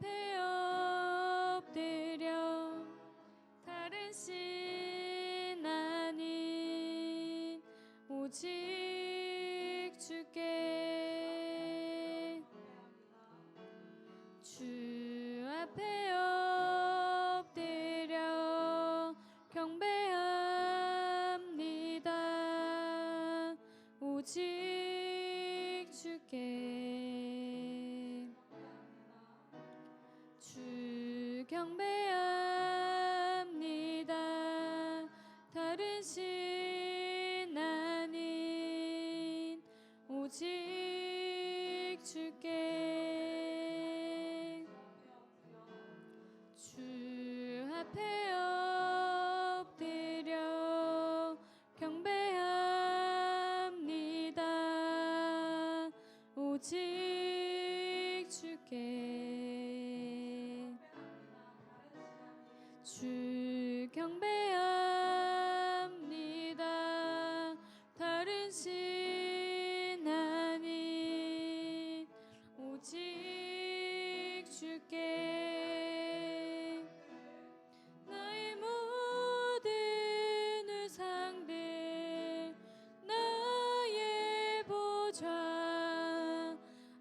앞에 엎드려 다른 신 아닌 오직 주께 주 앞에 엎드려 경배합니다. 오직 주께 주 경배합니다. 다른 신 아닌 오직 주께 주 앞에 엎드려 경배합니다. 오직 주께 주 경배합니다. 다른 신 아닌 오직 주께 나의 모든 우상들 나의 보좌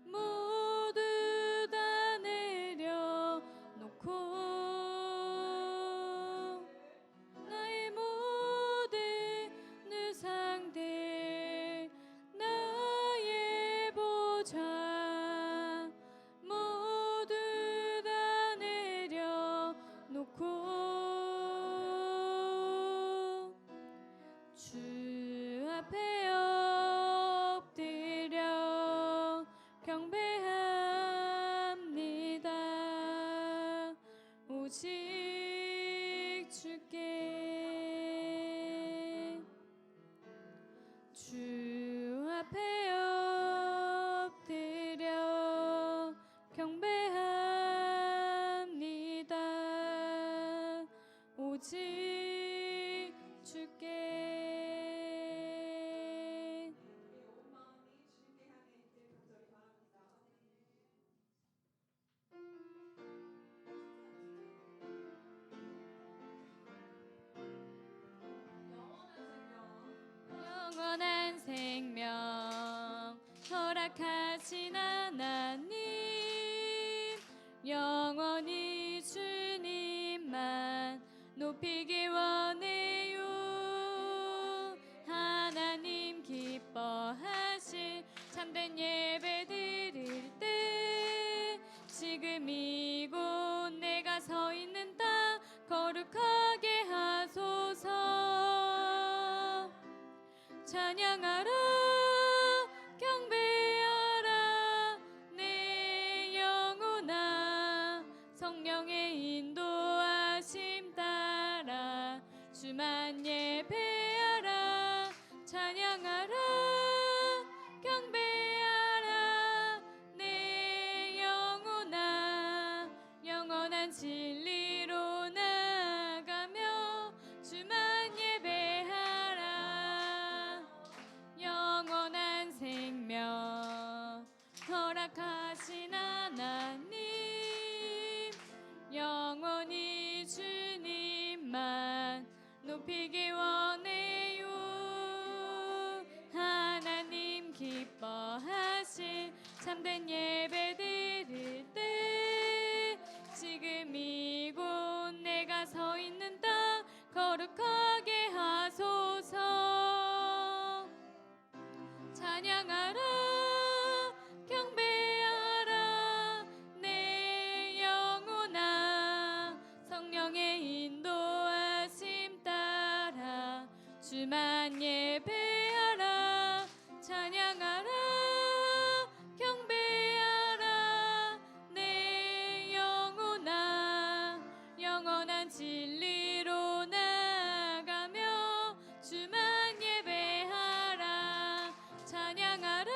모두 다 내려놓고 나의 모든 우상들 나의 보좌 모두 다 내려놓고 주 앞에 엎드려 경배합니다. 오직 주께 주 앞에 엎드려 경배합니다. 오직 주께 온 마음이 주님께 향해 있길 간절히 바랍니다. 영원한 생명 허락하신 하나님 영원히 주님만 높이길 원해요. 하나님 기뻐하실 참된 예배 드릴 때 지금 이곳 내가 서 있는 땅 거룩하게 하소서. 찬양하라 경배하라 내 영혼아 성령의 인도하심 따라 주만 예배하라. 찬양하라 경배하라 내 영혼아 영원한 진리로 나가며 주만 예배하라. 영원한 생명 허락하신 하나님 영원히 주님만 높이길 원해요. 하나님 기뻐하실 참된 예배 드릴 때 지금 이곳 내가 서 있는 땅 거룩하게 하소서. 찬양하라 경배하라 내 영혼아 성령의 인도하심 따라 주만 예배하라. 찬양하라 경배하라 내 영혼아 영원한 진리로 나가며 주만 예배하라. 찬양하라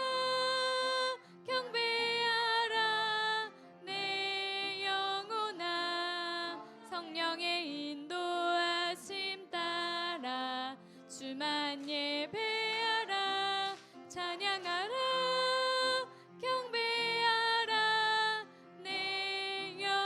경배하라 내 영혼아 성령의 인도하심 따라 주만 예배하라. 찬양하라 경배하라 내 영혼아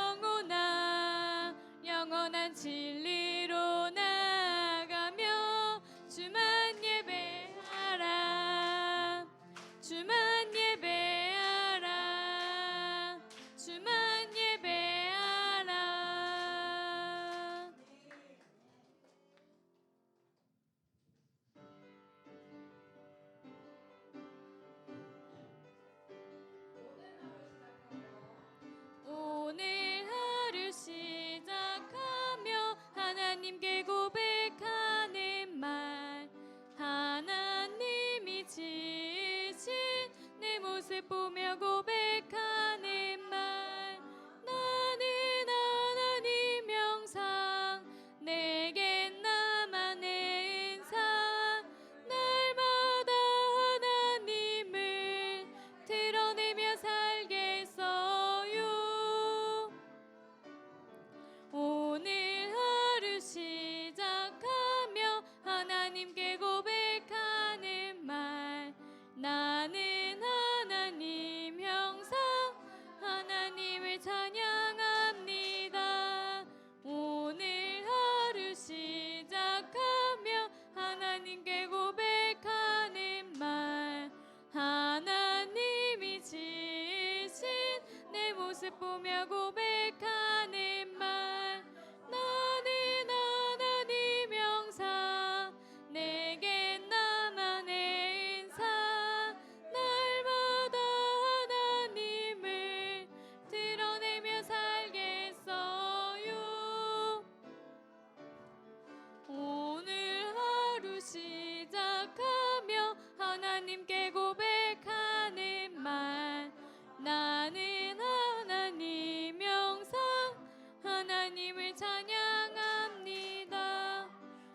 기쁘며 고백하는 말 나는 하나님 영사 내겐 나만의 은사 날마다 하나님을 드러내며 살겠어요. 오늘 하루 시작하며 하나님께 고백하는 말 나는 하나님 영상 하나님을 찬양합니다.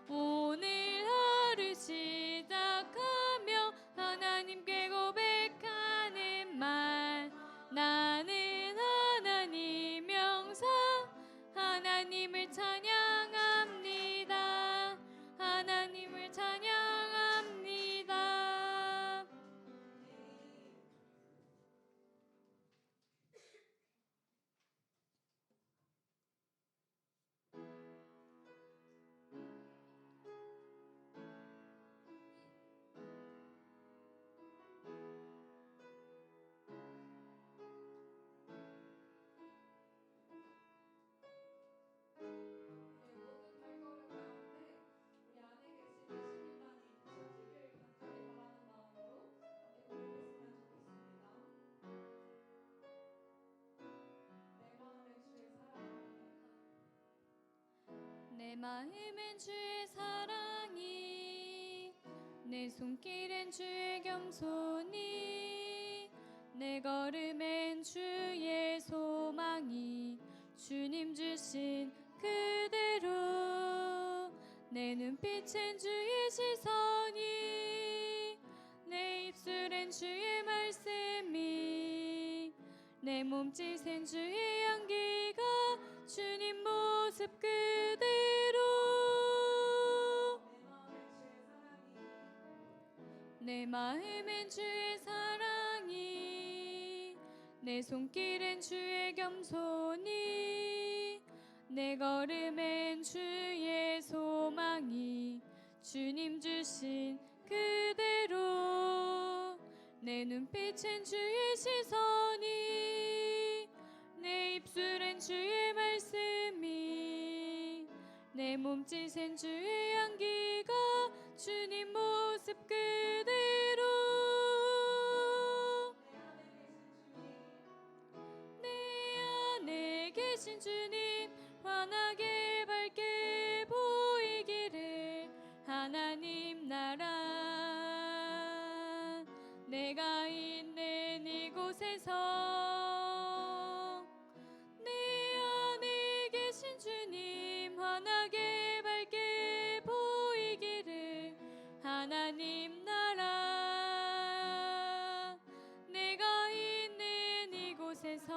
오늘 하루 시작하며 하나님께 고백하는 말 나는 하나님 영상 하나님을 찬양합니다. 하나님을 찬양합니다. 모든 발걸음 가운데 우리 안에 계신 예수님만이 되셔지길 간절히 바라는 마음으로 함께 고백했으면 좋겠습니다. 내 마음엔 주의 사랑이 내 손길엔 주의 겸손이 내 걸음엔 주의 소망이 주님 주신 그대로 내 눈빛엔 주의 시선이 내 입술엔 주의 말씀이 내 몸짓엔 주의 향기가 주님 모습 그대로 내 마음엔 주의 사랑이 내 손길엔 주의 겸손이 내 걸음엔 주의 소망이 주님 주신 그대로 내 눈빛엔 주의 시선이 내 입술엔 주의 말씀이 내 몸짓엔 주의 향기가 주님 모습 그대로 내 안에 계신 주님 환하게 밝게 보이기를 하나님 나라 내가 있는 이곳에서 내 안에 계신 주님 환하게 밝게 보이기를 하나님 나라 내가 있는 이곳에서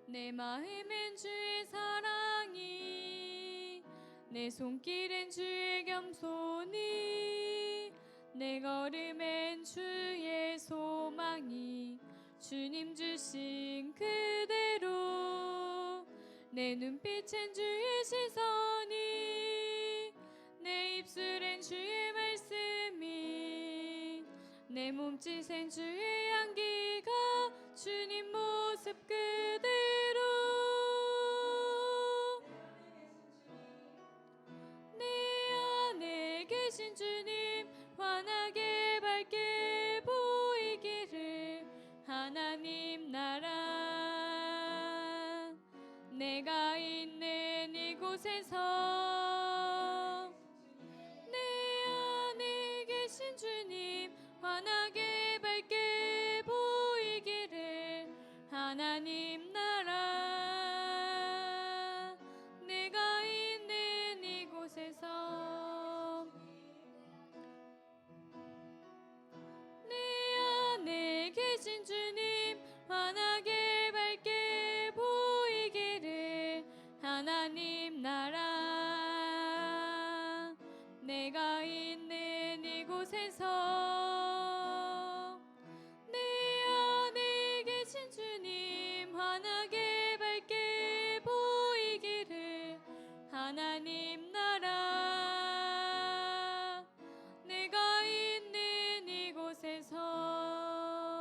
내 마음엔 주의 사랑이 내 손길엔 주의 겸손이 내 걸음엔 주의 소망이 주님 주신 그대로 내 눈빛엔 주의 시선이 내 입술엔 주의 말씀이 내 몸짓엔 주의 향기가 주님 모습 그대로 내 안에 계신 주님 환하게 밝게 보이기를 하나님 나라 내가 있는 이곳에서 내 안에 계신 주님 환하게 밝게 보이기를 하나님 나라 내가 있는 이곳에서 내 안에 계신 주님 환하게 밝게 보이기를 하나님 나라 내가 있는 이곳에서 내 안에 계신 주님 환하게 밝게 보이기를 하나님 나라 내가 있는 이곳에서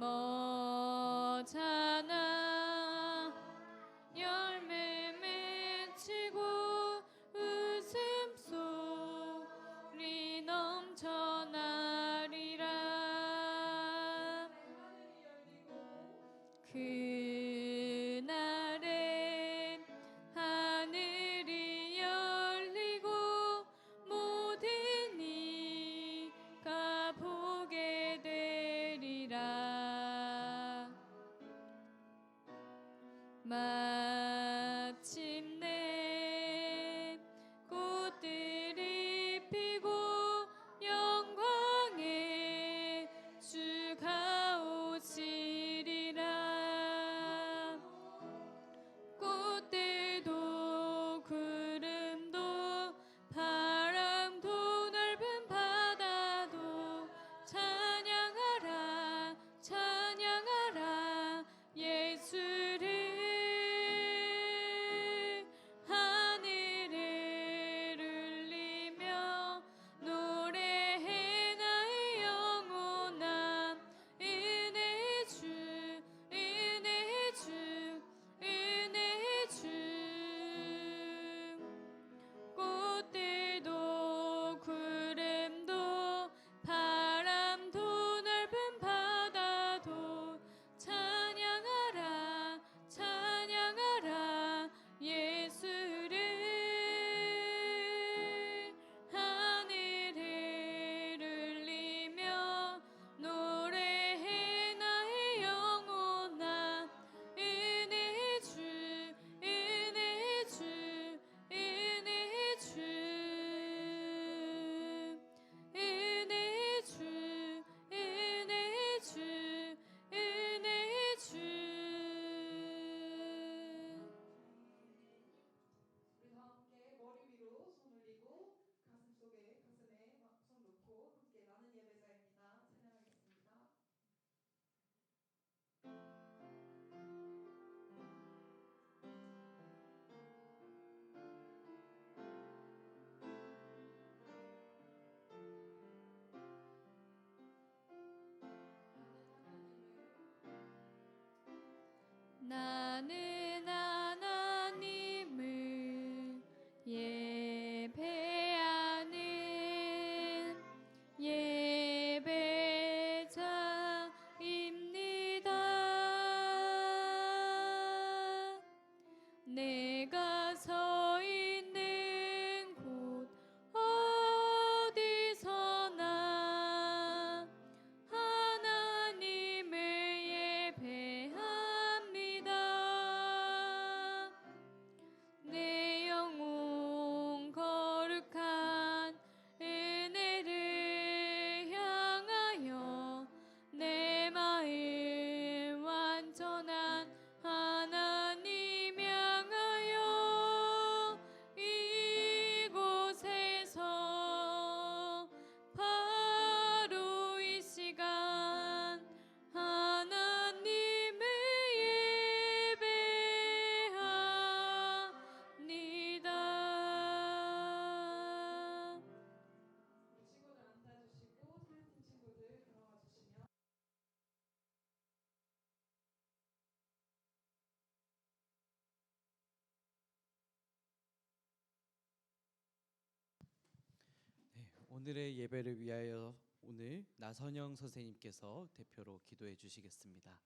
머잖아 열매 맺히고 웃음소리 넘쳐나리라. 그날엔 하늘이 열리고 모든 이가 보게 되리라. 마침내 꽃들이 피고 영광의 주가 오시리라. 꽃들도 구름도 바람도 넓은 바다도 찬양하라 찬양하라 예수를. 하늘을 울리며 노래해 나의 영혼아. 은혜의 주 은혜의 주 은혜의 주. 꽃들도 구름도 바람도 넓은 바다도 찬양하라 찬양하라 예수를. 하늘을 울리며 노래해 나의 영혼아. 은혜의 주 은혜의 주 은혜의 주 은혜의 주 은혜의 주 은혜의 주. 우리 다 함께 머리 위로 손 올리고 가슴에 손 놓고 함께 나는 예배자입니다. 찬양하겠습니다. 나는 하나님을 예배하는 예배자입니다. 내가 서 있는 곳 어디서나 하나님을 예배합니다. 내 영혼 거룩한 은혜를 향하여 내 마음 완전한 하나님 향하여 이곳에서 바로 이 시간 하나님을 예배합니다. 우리 친구들 앉아주시고 찬양팀 친구들 들어와 주시면. 네, 오늘의 예배를 위하여 오늘 나선영 선생님께서 대표로 기도해 주시겠습니다.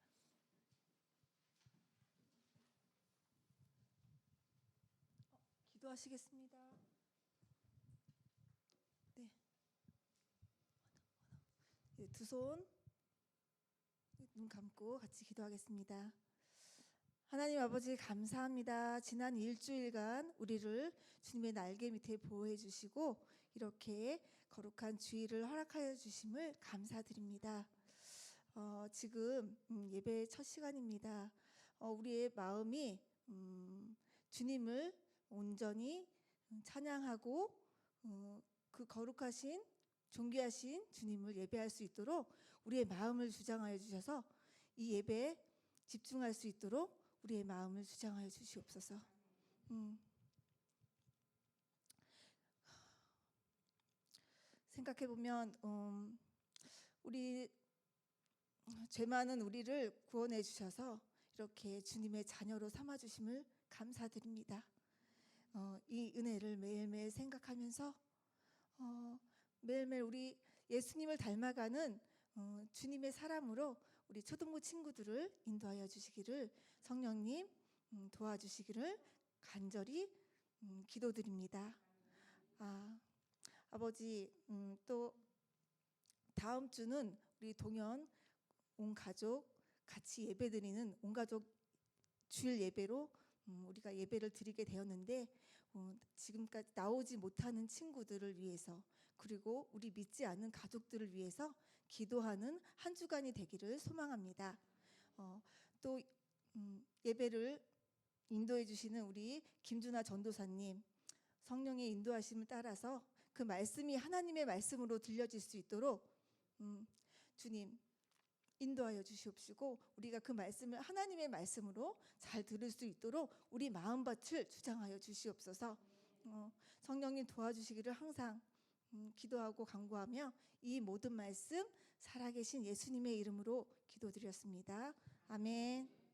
기도하시겠습니다. 네. 두 손 눈 감고 같이 기도하겠습니다. 하나님 아버지 감사합니다. 지난 일주일간 우리를 주님의 날개 밑에 보호해 주시고 이렇게 거룩한 주일을 허락하여 주심을 감사드립니다. 지금 예배 첫 시간입니다. 우리의 마음이 주님을 온전히 찬양하고 그 거룩하신 존귀하신 주님을 예배할 수 있도록 우리의 마음을 주장하여 주셔서 이 예배에 집중할 수 있도록 우리의 마음을 주장하여 주시옵소서. 생각해 보면 우리 죄 많은 우리를 구원해 주셔서 이렇게 주님의 자녀로 삼아 주심을 감사드립니다. 이 은혜를 매일매일 생각하면서 매일매일 우리 예수님을 닮아가는 주님의 사람으로 우리 초등부 친구들을 인도하여 주시기를 성령님 도와주시기를 간절히 기도드립니다. 아버지, 또 다음 주는 우리 동현 온 가족 같이 예배드리는 온 가족 주일 예배로 우리가 예배를 드리게 되었는데 지금까지 나오지 못하는 친구들을 위해서 그리고 우리 믿지 않는 가족들을 위해서 기도하는 한 주간이 되기를 소망합니다. 또 예배를 인도해 주시는 우리 김준하 전도사님, 성령의 인도하심을 따라서 그 말씀이 하나님의 말씀으로 들려질 수 있도록 주님 인도하여 주시옵시고 우리가 그 말씀을 하나님의 말씀으로 잘 들을 수 있도록 우리 마음밭을 주장하여 주시옵소서. 성령님 도와주시기를 항상 기도하고 간구하며 이 모든 말씀 살아계신 예수님의 이름으로 기도드렸습니다. 아멘.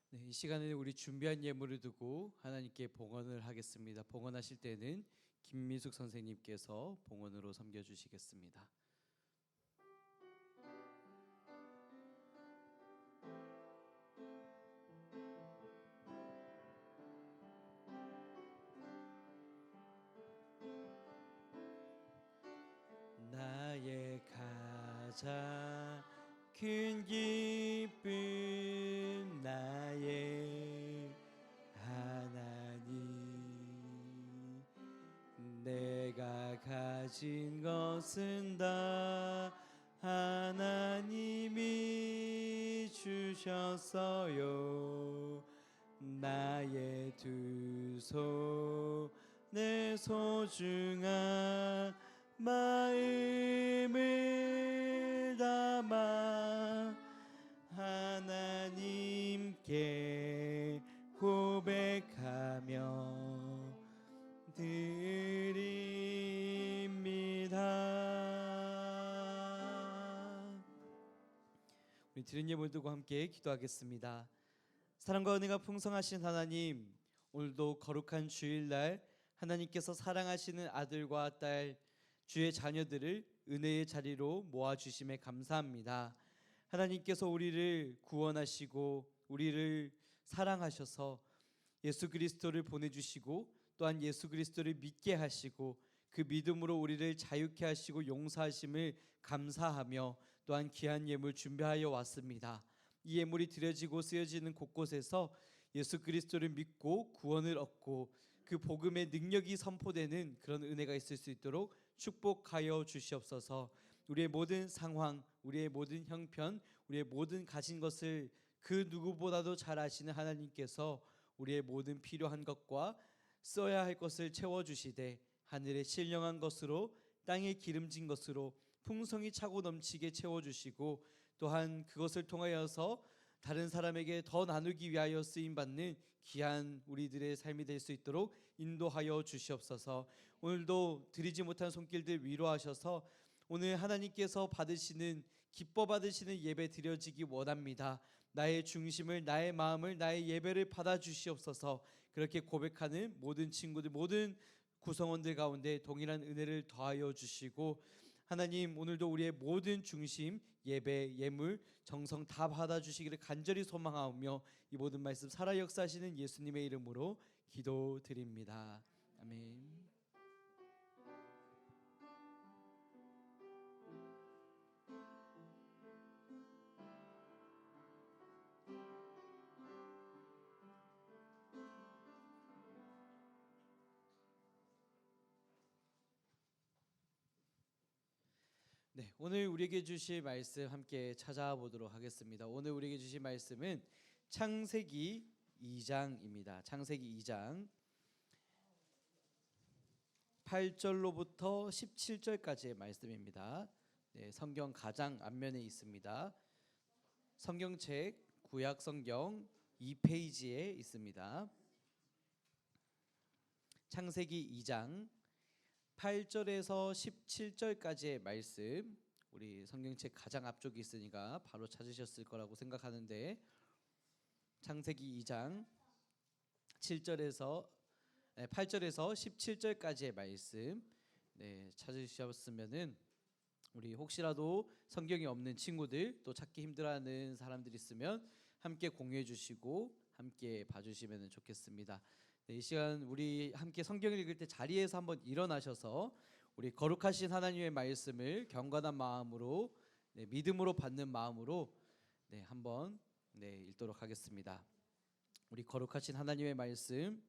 네, 이 시간에 우리 준비한 예물을 두고 하나님께 봉헌을 하겠습니다. 봉헌하실 때는 김미숙 선생님께서 봉헌으로 섬겨주시겠습니다. 나의 가장 큰 기쁨 나의 하나님 내가 가진 것은 다 하나님이 주셨어요. 나의 두 손에 소중한 마음을 담아 하나님께 고백하며 드립니다. 우리 드린 예물 두고 함께 기도하겠습니다. 사랑과 은혜가 풍성하신 하나님, 오늘도 거룩한 주일날 하나님께서 사랑하시는 아들과 딸 주의 자녀들을 은혜의 자리로 모아주심에 감사합니다. 하나님께서 우리를 구원하시고 우리를 사랑하셔서 예수 그리스도를 보내주시고 또한 예수 그리스도를 믿게 하시고 그 믿음으로 우리를 자유케 하시고 용서하심을 감사하며 또한 귀한 예물 준비하여 왔습니다. 이 예물이 드려지고 쓰여지는 곳곳에서 예수 그리스도를 믿고 구원을 얻고 그 복음의 능력이 선포되는 그런 은혜가 있을 수 있도록 축복하여 주시옵소서. 우리의 모든 상황, 우리의 모든 형편, 우리의 모든 가진 것을 그 누구보다도 잘 아시는 하나님께서 우리의 모든 필요한 것과 써야 할 것을 채워주시되 하늘의 신령한 것으로 땅에 기름진 것으로 풍성히 차고 넘치게 채워주시고 또한 그것을 통하여서 다른 사람에게 더 나누기 위하여 쓰임받는 귀한 우리들의 삶이 될 수 있도록 인도하여 주시옵소서. 오늘도 드리지 못한 손길들 위로하셔서 오늘 하나님께서 받으시는 기뻐 받으시는 예배 드려지기 원합니다. 나의 중심을 나의 마음을 나의 예배를 받아 주시옵소서. 그렇게 고백하는 모든 친구들 모든 구성원들 가운데 동일한 은혜를 더하여 주시고 하나님 오늘도 우리의 모든 중심 예배 예물 정성 다 받아주시기를 간절히 소망하며 이 모든 말씀 살아 역사하시는 예수님의 이름으로 기도드립니다. 아멘. 네, 오늘 우리에게 주실 말씀 함께 찾아보도록 하겠습니다. 오늘 우리에게 주실 말씀은 창세기 2장입니다. 창세기 2장 8절로부터 17절까지의 말씀입니다. 네, 성경 가장 앞면에 있습니다. 성경책 구약 성경 2페이지에 있습니다. 창세기 2장 8절에서 17절까지의 말씀, 우리 성경책 가장 앞쪽에 있으니까 바로 찾으셨을 거라고 생각하는데, 창세기 2장 8절에서 17절까지의 말씀, 네, 찾으셨으면은 우리 혹시라도 성경이 없는 친구들, 또 찾기 힘들어하는 사람들 있으면 함께 공유해 주시고 함께 봐주시면 좋겠습니다. 네, 이 시간 우리 함께 성경 읽을 때 자리에서 한번 일어나셔서 우리 거룩하신 하나님의 말씀을 경건한 마음으로, 네, 믿음으로 받는 마음으로, 네, 한번 읽도록 하겠습니다. 우리 거룩하신 하나님의 말씀,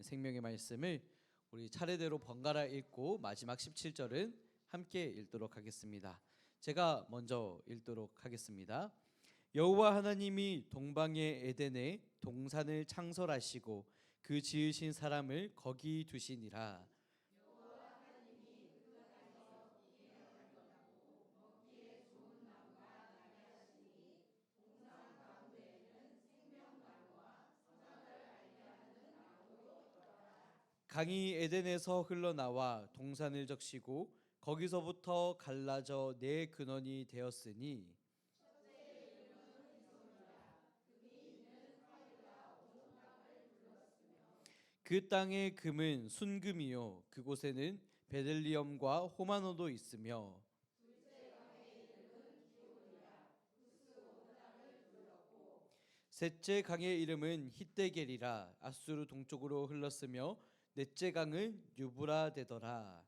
생명의 말씀을 우리 차례대로 번갈아 읽고 마지막 17절은 함께 읽도록 하겠습니다. 제가 먼저 읽도록 하겠습니다. 여호와 하나님이 동방의 에덴에 동산을 창설하시고 그 지으신 사람을 거기 두시니라. 강이 에덴에서 흘러나와 동산을 적시고 거기서부터 갈라져 네 근원이 되었으니 그 땅의 금은 순금이요 그곳에는 베들리엄과 호마노도 있으며 셋째 강의 이름은 히데겔이라. 아수르 동쪽으로 흘렀으며 넷째 강은 유브라 되더라.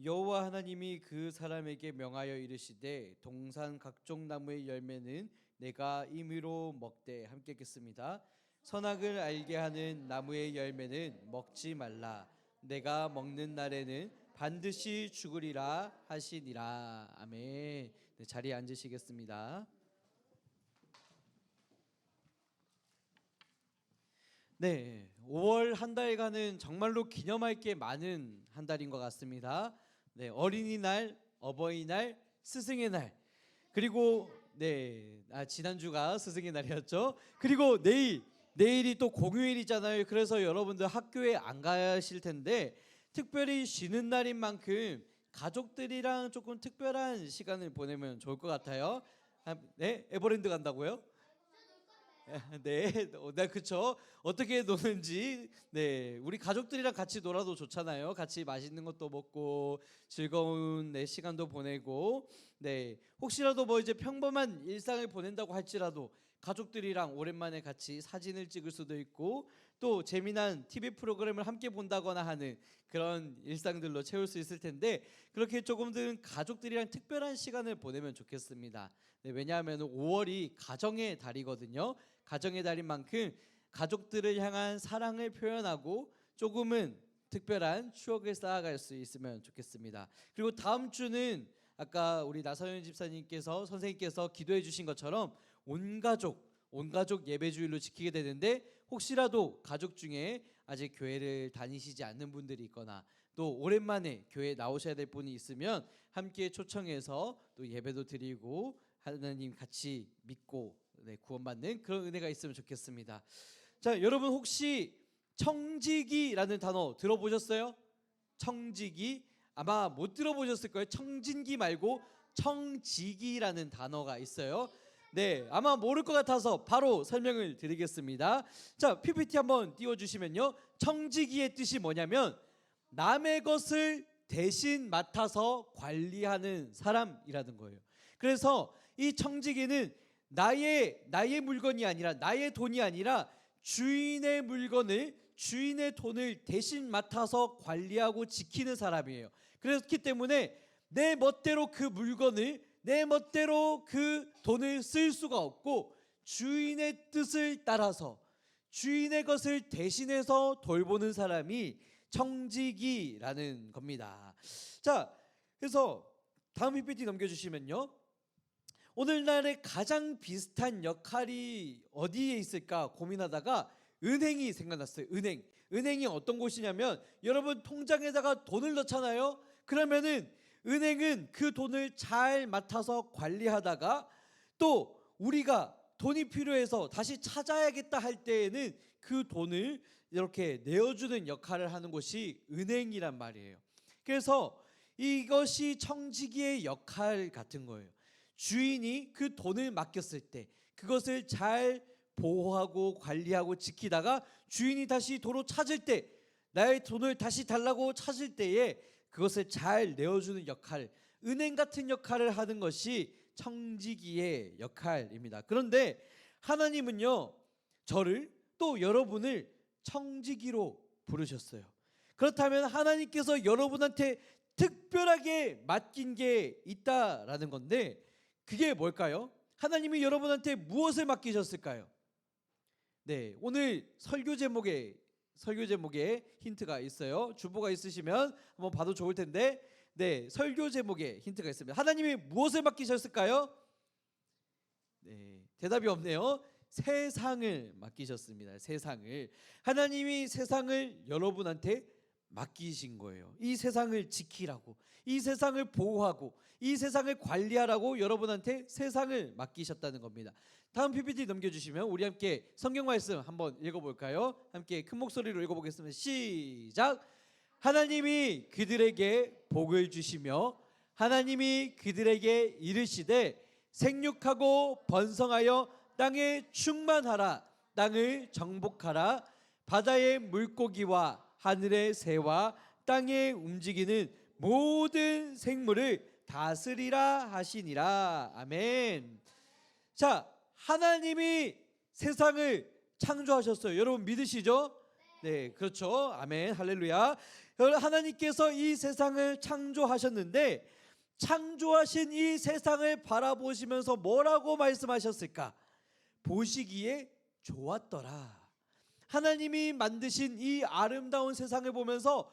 여호와 하나님이 그 사람에게 명하여 이르시되 동산 각종 나무의 열매는 내가 임의로 먹되, 함께 읽겠습니다. 선악을 알게 하는 나무의 열매는 먹지 말라. 내가 먹는 날에는 반드시 죽으리라 하시니라. 아멘. 네, 자리에 앉으시겠습니다. 네, 5월 한 달간은 정말로 기념할 게 많은 한 달인 것 같습니다. 네, 어린이날, 어버이날, 스승의 날, 그리고 지난주가 스승의 날이었죠. 그리고 내일이 또 공휴일이잖아요. 그래서 여러분들 학교에 안 가실 텐데 특별히 쉬는 날인 만큼 가족들이랑 조금 특별한 시간을 보내면 좋을 것 같아요. 네, 에버랜드 간다고요? 네, 그렇죠. 어떻게 노는지, 네, 우리 가족들이랑 같이 놀아도 좋잖아요. 같이 맛있는 것도 먹고 즐거운 시간도 보내고, 네, 혹시라도 뭐 이제 평범한 일상을 보낸다고 할지라도 가족들이랑 오랜만에 같이 사진을 찍을 수도 있고, 또 재미난 TV 프로그램을 함께 본다거나 하는 그런 일상들로 채울 수 있을 텐데, 그렇게 조금은 가족들이랑 특별한 시간을 보내면 좋겠습니다. 네, 왜냐하면 5월이 가정의 달이거든요. 가정의 달인 만큼 가족들을 향한 사랑을 표현하고 조금은 특별한 추억을 쌓아갈 수 있으면 좋겠습니다. 그리고 다음 주는 아까 우리 나서연 집사님께서, 선생님께서 기도해 주신 것처럼 온 가족 예배주일로 지키게 되는데, 혹시라도 가족 중에 아직 교회를 다니시지 않는 분들이 있거나 또 오랜만에 교회에 나오셔야 될 분이 있으면 함께 초청해서 또 예배도 드리고 하나님 같이 믿고 구원받는 그런 은혜가 있으면 좋겠습니다. 자, 여러분 혹시 청지기라는 단어 들어보셨어요? 청지기 아마 못 들어보셨을 거예요. 청진기 말고 청지기라는 단어가 있어요. 네, 아마 모를 것 같아서 바로 설명을 드리겠습니다. 자, PPT 한번 띄워주시면요, 청지기의 뜻이 뭐냐면 남의 것을 대신 맡아서 관리하는 사람이라는 거예요. 그래서 이 청지기는 나의 물건이 아니라, 나의 돈이 아니라 주인의 물건을, 주인의 돈을 대신 맡아서 관리하고 지키는 사람이에요. 그렇기 때문에 내 멋대로 그 물건을, 내 멋대로 그 돈을 쓸 수가 없고 주인의 뜻을 따라서 주인의 것을 대신해서 돌보는 사람이 청지기라는 겁니다. 자, 그래서 다음 PPT 넘겨주시면요, 오늘날에 가장 비슷한 역할이 어디에 있을까 고민하다가 은행이 생각났어요. 은행이 어떤 곳이냐면 여러분 통장에다가 돈을 넣잖아요. 그러면은 은행은 그 돈을 잘 맡아서 관리하다가 또 우리가 돈이 필요해서 다시 찾아야겠다 할 때에는 그 돈을 이렇게 내어주는 역할을 하는 곳이 은행이란 말이에요. 그래서 이것이 청지기의 역할 같은 거예요. 주인이 그 돈을 맡겼을 때 그것을 잘 보호하고 관리하고 지키다가 주인이 다시 도로 찾을 때 나의 돈을 다시 달라고 찾을 때에 그것을 잘 내어주는 역할, 은행 같은 역할을 하는 것이 청지기의 역할입니다. 그런데 하나님은요, 저를 또 여러분을 청지기로 부르셨어요. 그렇다면 하나님께서 여러분한테 특별하게 맡긴 게 있다라는 건데 그게 뭘까요? 하나님이 여러분한테 무엇을 맡기셨을까요? 네, 오늘 설교 제목에 힌트가 있어요. 주보가 있으시면 한번 봐도 좋을 텐데, 네, 설교 제목에 힌트가 있습니다. 하나님이 무엇을 맡기셨을까요? 네, 대답이 없네요. 세상을 맡기셨습니다. 세상을. 하나님이 세상을 여러분한테 맡기신 거예요. 이 세상을 지키라고, 이 세상을 보호하고, 이 세상을 관리하라고 여러분한테 세상을 맡기셨다는 겁니다. 다음 PPT 넘겨주시면 우리 함께 성경 말씀 한번 읽어볼까요? 함께 큰 목소리로 읽어보겠습니다. 시작. 하나님이 그들에게 복을 주시며 하나님이 그들에게 이르시되 생육하고 번성하여 땅에 충만하라. 땅을 정복하라. 바다의 물고기와 하늘의 새와 땅에 움직이는 모든 생물을 다스리라 하시니라. 아멘. 자, 하나님이 세상을 창조하셨어요. 여러분 믿으시죠? 네, 그렇죠. 아멘. 할렐루야. 하나님께서 이 세상을 창조하셨는데 창조하신 이 세상을 바라보시면서 뭐라고 말씀하셨을까? 보시기에 좋았더라. 하나님이 만드신 이 아름다운 세상을 보면서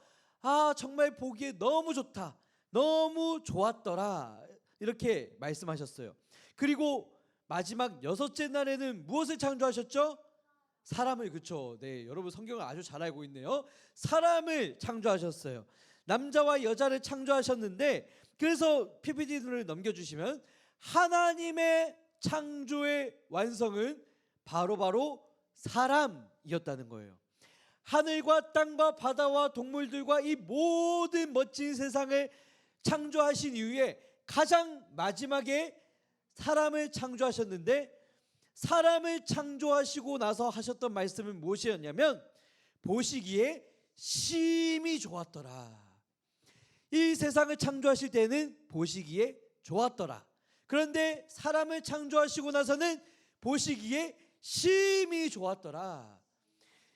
정말 보기에 너무 좋다, 너무 좋았더라, 이렇게 말씀하셨어요. 그리고 마지막 6째 날에는 무엇을 창조하셨죠? 사람을. 그렇죠. 네, 여러분 성경을 아주 잘 알고 있네요. 사람을 창조하셨어요. 남자와 여자를 창조하셨는데, 그래서 PPT를 넘겨주시면 하나님의 창조의 완성은 바로 사람이었다는 거예요. 하늘과 땅과 바다와 동물들과 이 모든 멋진 세상을 창조하신 이후에 가장 마지막에 사람을 창조하셨는데, 사람을 창조하시고 나서 하셨던 말씀은 무엇이었냐면 보시기에 심히 좋았더라. 이 세상을 창조하실 때는 보시기에 좋았더라. 그런데 사람을 창조하시고 나서는 보시기에 심히 좋았더라.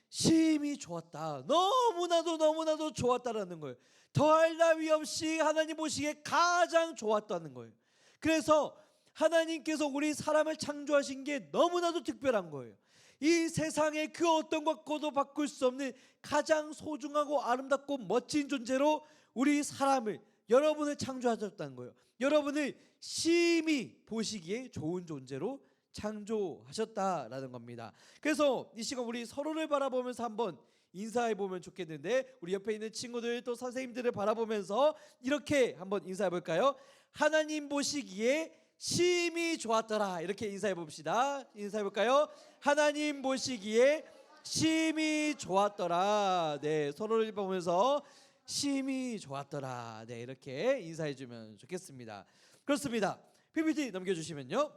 심히 좋았다. 너무나도 좋았다라는 거예요. 더할 나위 없이 하나님 보시기에 가장 좋았다는 거예요. 그래서 하나님께서 우리 사람을 창조하신 게 너무나도 특별한 거예요. 이 세상에 그 어떤 것과도 바꿀 수 없는 가장 소중하고 아름답고 멋진 존재로 우리 사람을, 여러분을 창조하셨다는 거예요. 여러분을 심히 보시기에 좋은 존재로 창조하셨다라는 겁니다. 그래서 이 시간 우리 서로를 바라보면서 한번 인사해 보면 좋겠는데, 우리 옆에 있는 친구들 또 선생님들을 바라보면서 이렇게 한번 인사해 볼까요? 하나님 보시기에 심히 좋았더라. 이렇게 인사해 봅시다. 인사해 볼까요? 하나님 보시기에 심히 좋았더라. 네, 서로를 보면서 심히 좋았더라. 네, 이렇게 인사해 주면 좋겠습니다. 그렇습니다. PPT 넘겨주시면요.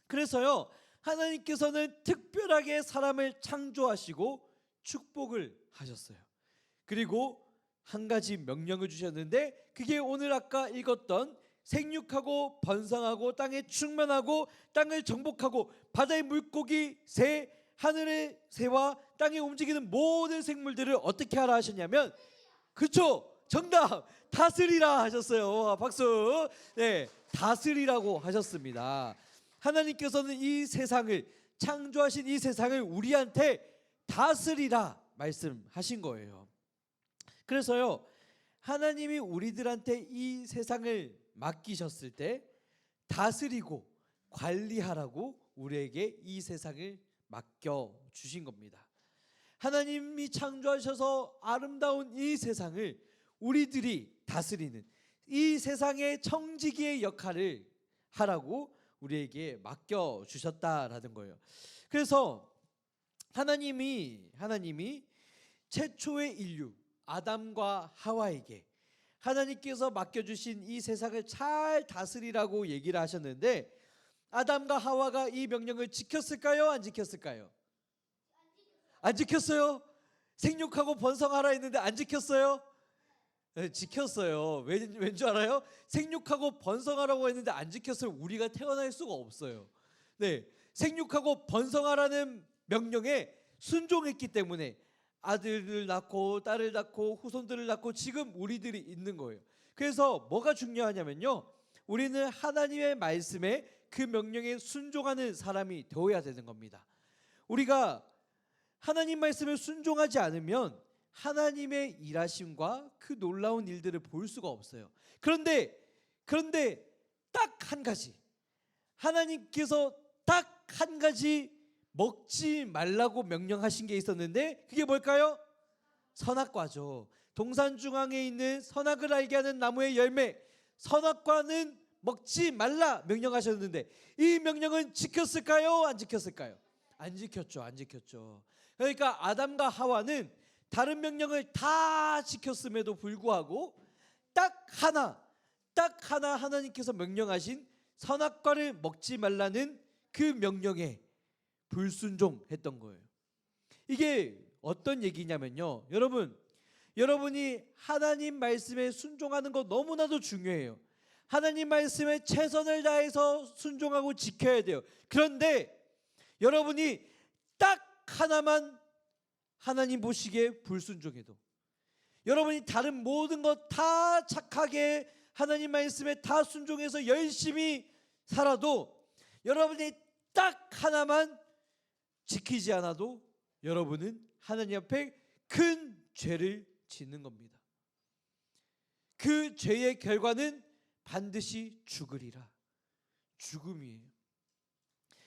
그래서요, 하나님께서는 특별하게 사람을 창조하시고 축복을 하셨어요. 그리고 한 가지 명령을 주셨는데, 그게 오늘 아까 읽었던 생육하고 번성하고 땅에 충만하고 땅을 정복하고 바다의 물고기, 새, 하늘의 새와 땅에 움직이는 모든 생물들을 어떻게 하라 하셨냐면, 그쵸, 정답, 다스리라 하셨어요. 박수. 네, 다스리라고 하셨습니다. 하나님께서는 이 세상을, 창조하신 이 세상을 우리한테 다스리라 말씀하신 거예요. 그래서요, 하나님이 우리들한테 이 세상을 맡기셨을 때 다스리고 관리하라고 우리에게 이 세상을 맡겨 주신 겁니다. 하나님이 창조하셔서 아름다운 이 세상을 우리들이 다스리는 이 세상의 청지기의 역할을 하라고 우리에게 맡겨 주셨다라는 거예요. 그래서 하나님이 최초의 인류 아담과 하와에게 하나님께서 맡겨주신 이 세상을 잘 다스리라고 얘기를 하셨는데, 아담과 하와가 이 명령을 지켰을까요? 안 지켰을까요? 안 지켰어요. 생육하고 번성하라 했는데 안 지켰어요? 네, 지켰어요. 왠줄 알아요? 생육하고 번성하라고 했는데 안 지켰어요. 우리가 태어날 수가 없어요. 네, 생육하고 번성하라는 명령에 순종했기 때문에 아들을 낳고 딸을 낳고 후손들을 낳고 지금 우리들이 있는 거예요. 그래서 뭐가 중요하냐면요, 우리는 하나님의 말씀에 그 명령에 순종하는 사람이 되어야 되는 겁니다. 우리가 하나님 말씀에 순종하지 않으면 하나님의 일하심과 그 놀라운 일들을 볼 수가 없어요. 그런데 딱 한 가지, 하나님께서 딱 한 가지 먹지 말라고 명령하신 게 있었는데, 그게 뭘까요? 선악과죠. 동산 중앙에 있는 선악을 알게 하는 나무의 열매, 선악과는 먹지 말라 명령하셨는데, 이 명령은 지켰을까요? 안 지켰을까요? 안 지켰죠. 그러니까 아담과 하와는 다른 명령을 다 지켰음에도 불구하고 딱 하나 하나님께서 명령하신 선악과를 먹지 말라는 그 명령에 불순종했던 거예요. 이게 어떤 얘기냐면요, 여러분이 하나님 말씀에 순종하는 거 너무나도 중요해요. 하나님 말씀에 최선을 다해서 순종하고 지켜야 돼요. 그런데 여러분이 딱 하나만 하나님 보시기에 불순종해도, 여러분이 다른 모든 것 다 착하게 하나님 말씀에 다 순종해서 열심히 살아도, 여러분이 딱 하나만 지키지 않아도 여러분은 하나님 앞에 큰 죄를 짓는 겁니다. 그 죄의 결과는 반드시 죽으리라. 죽음이에요.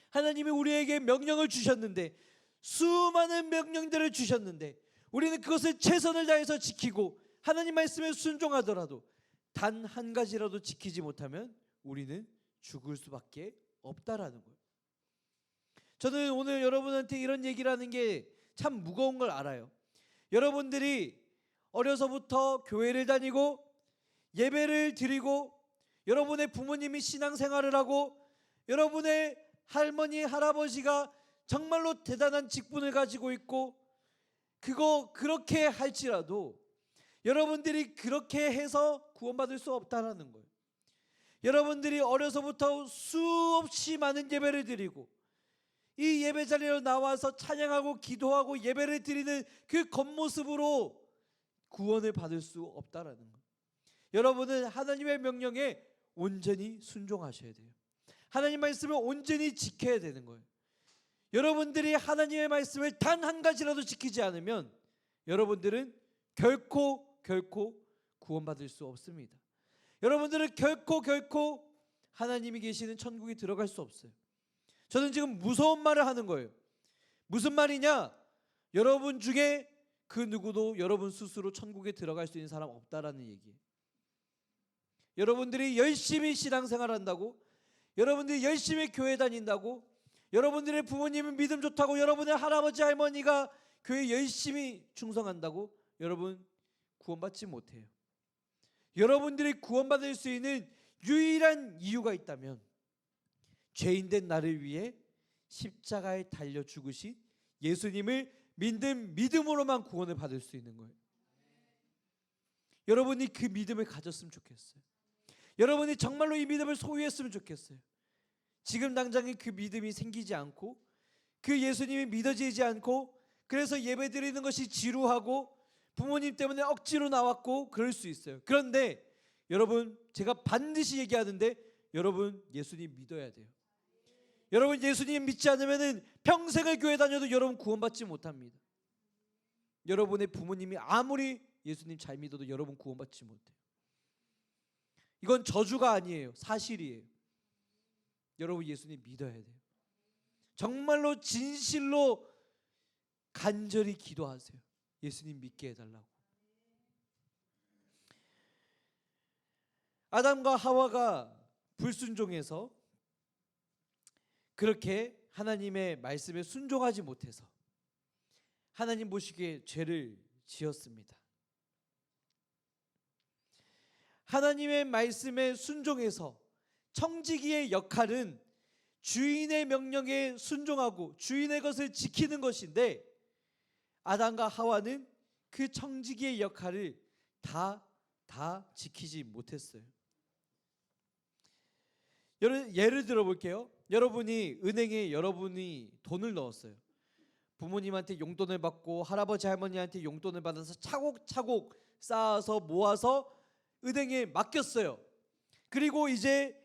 하나님이 우리에게 명령을 주셨는데, 수많은 명령들을 주셨는데 우리는 그것을 최선을 다해서 지키고 하나님 말씀에 순종하더라도 단 한 가지라도 지키지 못하면 우리는 죽을 수밖에 없다라는 거예요. 저는 오늘 여러분한테 이런 얘기를 하는 게 참 무거운 걸 알아요. 여러분들이 어려서부터 교회를 다니고 예배를 드리고, 여러분의 부모님이 신앙생활을 하고, 여러분의 할머니 할아버지가 정말로 대단한 직분을 가지고 있고, 그렇게 할지라도 여러분들이 그렇게 해서 구원받을 수 없다라는 거예요. 여러분들이 어려서부터 수없이 많은 예배를 드리고 이 예배 자리로 나와서 찬양하고 기도하고 예배를 드리는 그 겉모습으로 구원을 받을 수 없다라는 거예요. 여러분은 하나님의 명령에 온전히 순종하셔야 돼요. 하나님 말씀을 온전히 지켜야 되는 거예요. 여러분들이 하나님의 말씀을 단 한 가지라도 지키지 않으면 여러분들은 결코 구원받을 수 없습니다. 여러분들은 결코 하나님이 계시는 천국에 들어갈 수 없어요. 저는 지금 무서운 말을 하는 거예요. 무슨 말이냐? 여러분 중에 그 누구도 여러분 스스로 천국에 들어갈 수 있는 사람 없다라는 얘기예요. 여러분들이 열심히 신앙생활 한다고, 여러분들이 열심히 교회 다닌다고, 여러분들의 부모님은 믿음 좋다고, 여러분의 할아버지 할머니가 교회 열심히 충성한다고 여러분 구원받지 못해요. 여러분들이 구원받을 수 있는 유일한 이유가 있다면 죄인된 나를 위해 십자가에 달려 죽으신 예수님을 믿는 믿음으로만 구원을 받을 수 있는 거예요. 여러분이 그 믿음을 가졌으면 좋겠어요. 여러분이 정말로 이 믿음을 소유했으면 좋겠어요. 지금 당장에 그 믿음이 생기지 않고 그 예수님이 믿어지지 않고, 그래서 예배 드리는 것이 지루하고 부모님 때문에 억지로 나왔고 그럴 수 있어요. 그런데 여러분, 제가 반드시 얘기하는데 여러분 예수님 믿어야 돼요. 여러분 예수님 믿지 않으면 평생을 교회 다녀도 여러분 구원받지 못합니다. 여러분의 부모님이 아무리 예수님 잘 믿어도 여러분 구원받지 못해요. 이건 저주가 아니에요. 사실이에요. 여러분 예수님 믿어야 돼요. 정말로 진실로 간절히 기도하세요. 예수님 믿게 해달라고. 아담과 하와가 불순종해서 그렇게 하나님의 말씀에 순종하지 못해서 하나님 보시기에 죄를 지었습니다. 하나님의 말씀에 순종해서 청지기의 역할은 주인의 명령에 순종하고 주인의 것을 지키는 것인데 아담과 하와는 그 청지기의 역할을 다 지키지 못했어요. 예를 들어 볼게요. 여러분이 은행에 돈을 넣었어요. 부모님한테 용돈을 받고 할아버지 할머니한테 용돈을 받아서 차곡차곡 쌓아서 모아서 은행에 맡겼어요. 그리고 이제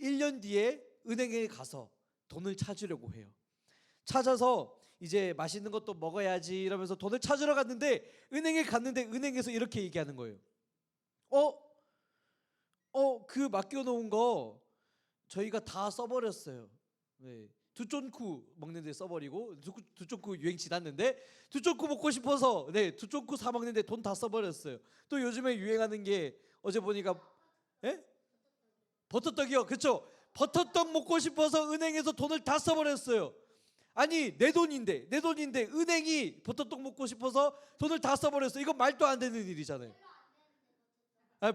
1년 뒤에 은행에 가서 돈을 찾으려고 해요. 찾아서 이제 맛있는 것도 먹어야지 이러면서 돈을 찾으러 갔는데 은행에 갔는데 은행에서 이렇게 얘기하는 거예요. 그 맡겨놓은 거 저희가 다 써버렸어요. 네. 두쫀쿠 먹는데 써버리고 두쫀쿠 유행 지났는데 두쫀쿠 먹고 싶어서 두쫀쿠 사 먹는데 돈 다 써버렸어요. 또 요즘에 유행하는 게 어제 보니까 버터떡이요. 그렇죠. 버터떡 먹고 싶어서 은행에서 돈을 다 써버렸어요. 아니 내 돈인데 은행이 버터떡 먹고 싶어서 돈을 다 써버렸어요. 이거 말도 안 되는 일이잖아요.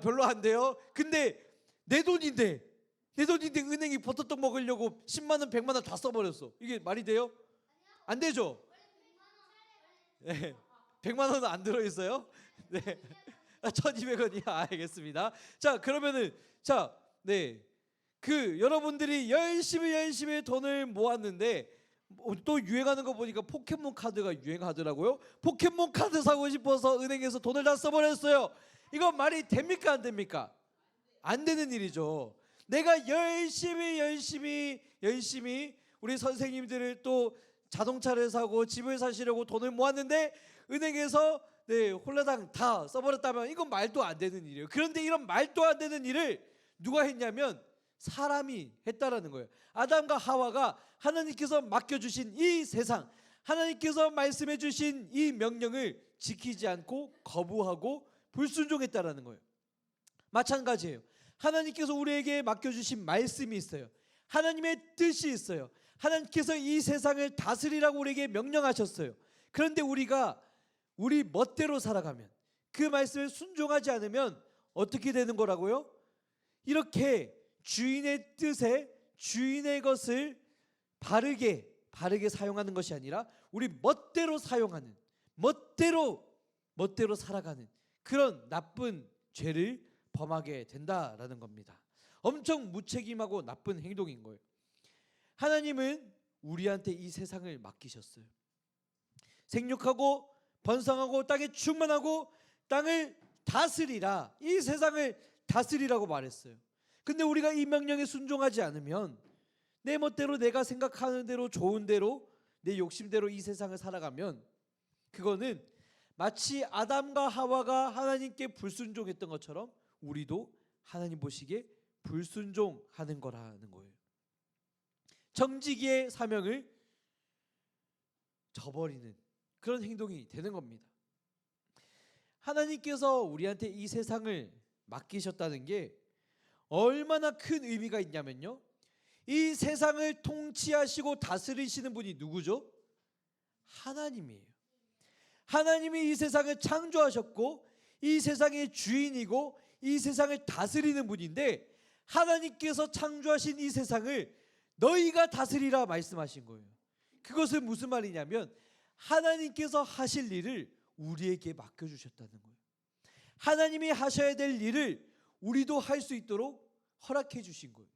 별로 안 돼요. 근데 내 돈인데 은행이 버터떡 먹으려고 10만 원 100만 원 다 써버렸어. 이게 말이 돼요? 안 되죠. 100만 원은 안 들어있어요. 1200원이요. 알겠습니다. 자 그러면은 여러분들이 열심히 돈을 모았는데 또 유행하는 거 보니까 포켓몬 카드가 유행하더라고요. 포켓몬 카드 사고 싶어서 은행에서 돈을 다 써버렸어요. 이거 말이 됩니까 안 됩니까? 안 되는 일이죠. 내가 열심히 우리 선생님들을 또 자동차를 사고 집을 사시려고 돈을 모았는데 은행에서 홀라당 다 써버렸다면 이건 말도 안 되는 일이에요. 그런데 이런 말도 안 되는 일을 누가 했냐면 사람이 했다라는 거예요. 아담과 하와가 하나님께서 맡겨주신 이 세상, 하나님께서 말씀해 주신 이 명령을 지키지 않고 거부하고 불순종했다라는 거예요. 마찬가지예요. 하나님께서 우리에게 맡겨주신 말씀이 있어요. 하나님의 뜻이 있어요. 하나님께서 이 세상을 다스리라고 우리에게 명령하셨어요. 그런데 우리가 우리 멋대로 살아가면, 그 말씀에 순종하지 않으면 어떻게 되는 거라고요? 이렇게 주인의 뜻에 주인의 것을 바르게 사용하는 것이 아니라 우리 멋대로 사용하는, 멋대로 살아가는 그런 나쁜 죄를 범하게 된다라는 겁니다. 엄청 무책임하고 나쁜 행동인 거예요. 하나님은 우리한테 이 세상을 맡기셨어요. 생육하고 번성하고 땅에 충만하고 땅을 다스리라, 이 세상을 다스리라고 말했어요. 근데 우리가 이 명령에 순종하지 않으면 내 멋대로 내가 생각하는 대로 좋은 대로 내 욕심대로 이 세상을 살아가면 그거는 마치 아담과 하와가 하나님께 불순종했던 것처럼 우리도 하나님 보시기에 불순종하는 거라는 거예요. 정직의 사명을 저버리는 그런 행동이 되는 겁니다. 하나님께서 우리한테 이 세상을 맡기셨다는 게 얼마나 큰 의미가 있냐면요, 이 세상을 통치하시고 다스리시는 분이 누구죠? 하나님이에요. 하나님이 이 세상을 창조하셨고 이 세상의 주인이고 이 세상을 다스리는 분인데, 하나님께서 창조하신 이 세상을 너희가 다스리라 말씀하신 거예요. 그것은 무슨 말이냐면 하나님께서 하실 일을 우리에게 맡겨주셨다는 거예요. 하나님이 하셔야 될 일을 우리도 할 수 있도록 허락해 주신 거예요.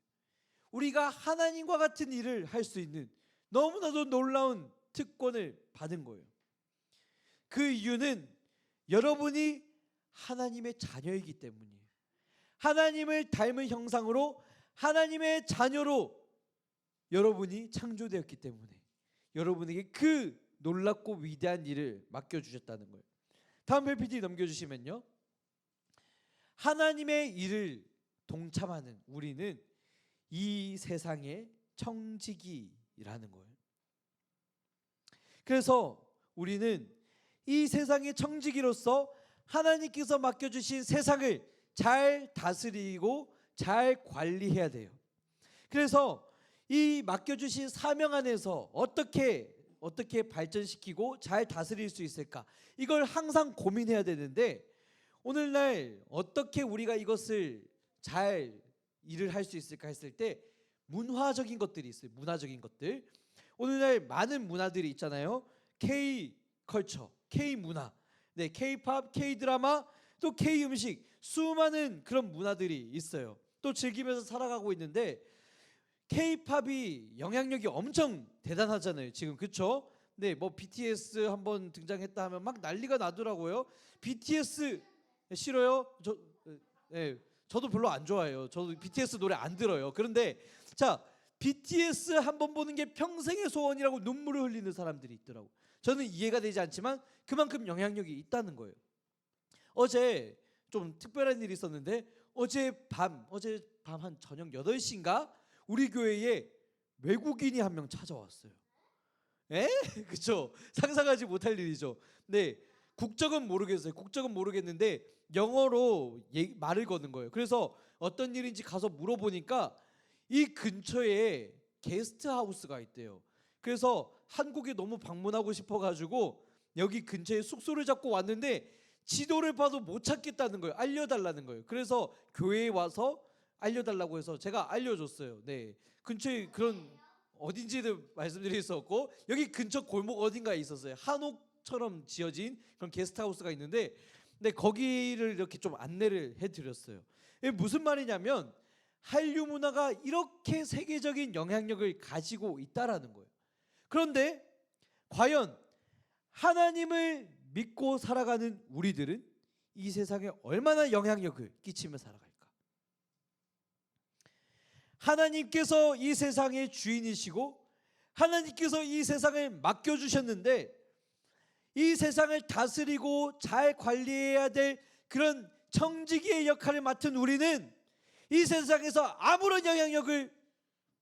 우리가 하나님과 같은 일을 할 수 있는 너무나도 놀라운 특권을 받은 거예요. 그 이유는 여러분이 하나님의 자녀이기 때문이에요. 하나님을 닮은 형상으로 하나님의 자녀로 여러분이 창조되었기 때문에 여러분에게 그 놀랍고 위대한 일을 맡겨주셨다는 거예요. 다음 PPT 넘겨주시면요, 하나님의 일을 동참하는 우리는 이 세상의 청지기라는 거예요. 그래서 우리는 이 세상의 청지기로서 하나님께서 맡겨주신 세상을 잘 다스리고 잘 관리해야 돼요. 그래서 이 맡겨주신 사명 안에서 어떻게 발전시키고 잘 다스릴 수 있을까? 이걸 항상 고민해야 되는데 오늘날 어떻게 우리가 이것을 잘 일을 할 수 있을까 했을 때 문화적인 것들이 있어요. 문화적인 것들. 오늘날 많은 문화들이 있잖아요. K-컬처, K-문화, 네, K-팝, K-드라마, 또 K-음식, 수많은 그런 문화들이 있어요. 또 즐기면서 살아가고 있는데 K-팝이 영향력이 엄청 대단하잖아요. 지금 그쵸? 네, 뭐 BTS 한번 등장했다 하면 막 난리가 나더라고요. BTS 싫어요? 저도 별로 안 좋아해요. 저도 BTS 노래 안 들어요. 그런데 자, BTS 한번 보는 게 평생의 소원이라고 눈물을 흘리는 사람들이 있더라고. 저는 이해가 되지 않지만 그만큼 영향력이 있다는 거예요. 어제 좀 특별한 일이 있었는데 어젯밤 한 저녁 8시인가 우리 교회에 외국인이 한 명 찾아왔어요. 에? 그쵸? 상상하지 못할 일이죠. 네, 국적은 모르겠어요. 국적은 모르겠는데 영어로 말을 거는 거예요. 그래서 어떤 일인지 가서 물어보니까 이 근처에 게스트하우스가 있대요. 그래서 한국에 너무 방문하고 싶어가지고 여기 근처에 숙소를 잡고 왔는데 지도를 봐도 못 찾겠다는 거예요. 알려달라는 거예요. 그래서 교회에 와서 알려달라고 해서 제가 알려줬어요. 네, 근처에 그런 어딘지도 말씀드릴 수 없고 여기 근처 골목 어딘가에 있었어요. 한옥처럼 지어진 그런 게스트하우스가 있는데 네, 거기를 이렇게 좀 안내를 해드렸어요. 이게 무슨 말이냐면 한류 문화가 이렇게 세계적인 영향력을 가지고 있다라는 거예요. 그런데 과연 하나님을 믿고 살아가는 우리들은 이 세상에 얼마나 영향력을 끼치며 살아갈까? 하나님께서 이 세상의 주인이시고 하나님께서 이 세상을 맡겨주셨는데 이 세상을 다스리고 잘 관리해야 될 그런 청지기의 역할을 맡은 우리는 이 세상에서 아무런 영향력을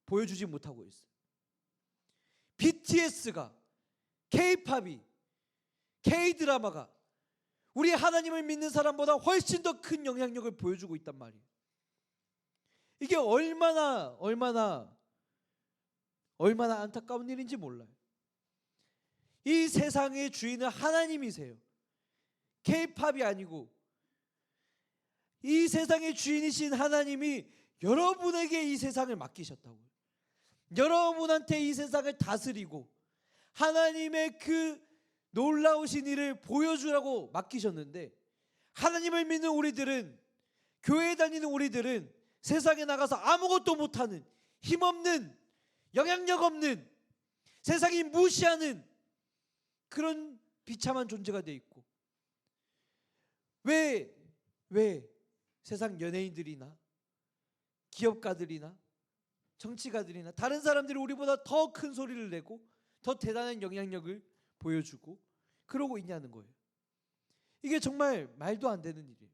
보여주지 못하고 있어요. BTS가, K-팝이, K-드라마가 우리 하나님을 믿는 사람보다 훨씬 더 큰 영향력을 보여주고 있단 말이에요. 이게 얼마나 안타까운 일인지 몰라요. 이 세상의 주인은 하나님이세요. K-팝이 아니고 이 세상의 주인이신 하나님이 여러분에게 이 세상을 맡기셨다고요. 여러분한테 이 세상을 다스리고 하나님의 그 놀라우신 일을 보여주라고 맡기셨는데 하나님을 믿는 우리들은, 교회에 다니는 우리들은 세상에 나가서 아무것도 못하는, 힘없는, 영향력 없는, 세상이 무시하는 그런 비참한 존재가 돼 있고, 왜 세상 연예인들이나 기업가들이나 정치가들이나 다른 사람들이 우리보다 더 큰 소리를 내고 더 대단한 영향력을 보여주고 그러고 있냐는 거예요. 이게 정말 말도 안 되는 일이에요.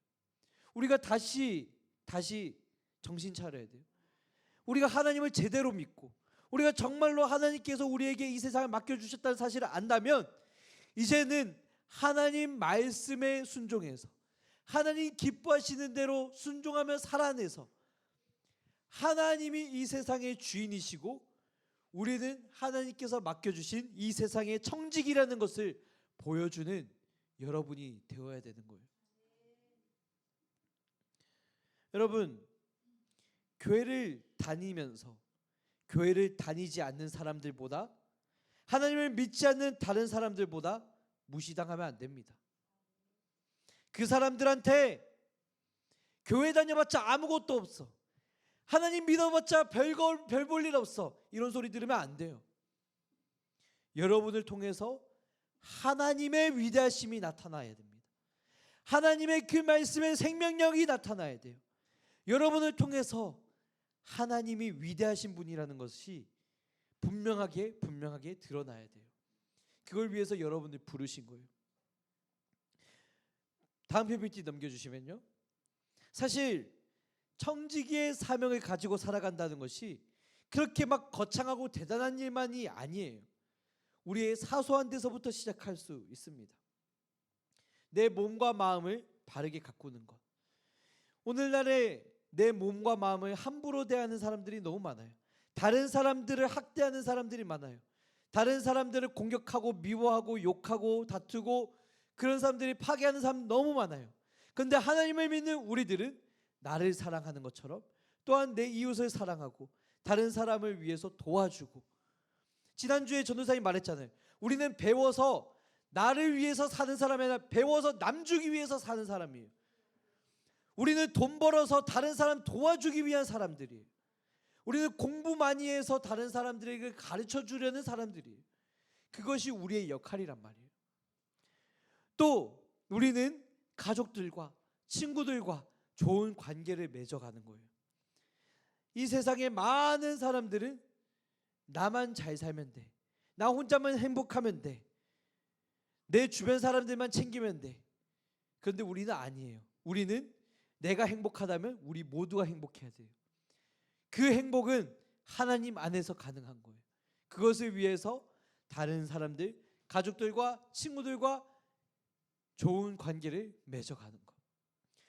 우리가 다시 정신 차려야 돼요. 우리가 하나님을 제대로 믿고 우리가 정말로 하나님께서 우리에게 이 세상을 맡겨주셨다는 사실을 안다면 이제는 하나님 말씀에 순종해서 하나님 기뻐하시는 대로 순종하며 살아내서 하나님이 이 세상의 주인이시고 우리는 하나님께서 맡겨주신 이 세상의 청지기라는 것을 보여주는 여러분이 되어야 되는 거예요. 여러분, 교회를 다니면서 교회를 다니지 않는 사람들보다 하나님을 믿지 않는 다른 사람들보다 무시당하면 안 됩니다. 그 사람들한테 교회 다녀봤자 아무것도 없어, 하나님 믿어봤자 별 볼 일 없어, 이런 소리 들으면 안 돼요. 여러분을 통해서 하나님의 위대하심이 나타나야 됩니다. 하나님의 그 말씀의 생명력이 나타나야 돼요. 여러분을 통해서 하나님이 위대하신 분이라는 것이 분명하게 드러나야 돼요. 그걸 위해서 여러분을 부르신 거예요. 다음 PPT 넘겨주시면요. 사실 청지기의 사명을 가지고 살아간다는 것이 그렇게 막 거창하고 대단한 일만이 아니에요. 우리의 사소한 데서부터 시작할 수 있습니다. 내 몸과 마음을 바르게 가꾸는 것. 오늘날에 내 몸과 마음을 함부로 대하는 사람들이 너무 많아요. 다른 사람들을 학대하는 사람들이 많아요. 다른 사람들을 공격하고 미워하고 욕하고 다투고 그런 사람들이 파괴하는 사람 너무 많아요. 그런데 하나님을 믿는 우리들은 나를 사랑하는 것처럼 또한 내 이웃을 사랑하고 다른 사람을 위해서 도와주고, 지난주에 전도사님 말했잖아요. 우리는 배워서 나를 위해서 사는 사람이 아니라 배워서 남 주기 위해서 사는 사람이에요. 우리는 돈 벌어서 다른 사람 도와주기 위한 사람들이에요. 우리는 공부 많이 해서 다른 사람들에게 가르쳐 주려는 사람들이에요. 그것이 우리의 역할이란 말이에요. 또 우리는 가족들과 친구들과 좋은 관계를 맺어가는 거예요. 이 세상에 많은 사람들은 나만 잘 살면 돼, 나 혼자만 행복하면 돼, 내 주변 사람들만 챙기면 돼. 그런데 우리는 아니에요. 우리는 내가 행복하다면 우리 모두가 행복해야 돼요. 그 행복은 하나님 안에서 가능한 거예요. 그것을 위해서 다른 사람들, 가족들과 친구들과 좋은 관계를 맺어가는 것.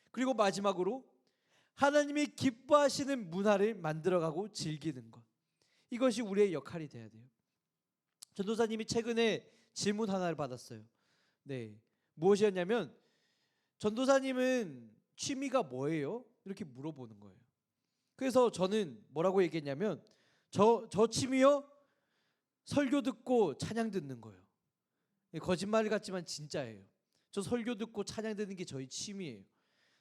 그리고 마지막으로 하나님이 기뻐하시는 문화를 만들어가고 즐기는 것. 이것이 우리의 역할이 돼야 돼요. 전도사님이 최근에 질문 하나를 받았어요. 네, 무엇이었냐면 전도사님은 취미가 뭐예요? 이렇게 물어보는 거예요. 그래서 저는 뭐라고 얘기했냐면 저 취미요? 설교 듣고 찬양 듣는 거예요. 거짓말 같지만 진짜예요. 저 설교 듣고 찬양 듣는 게 저희 취미예요.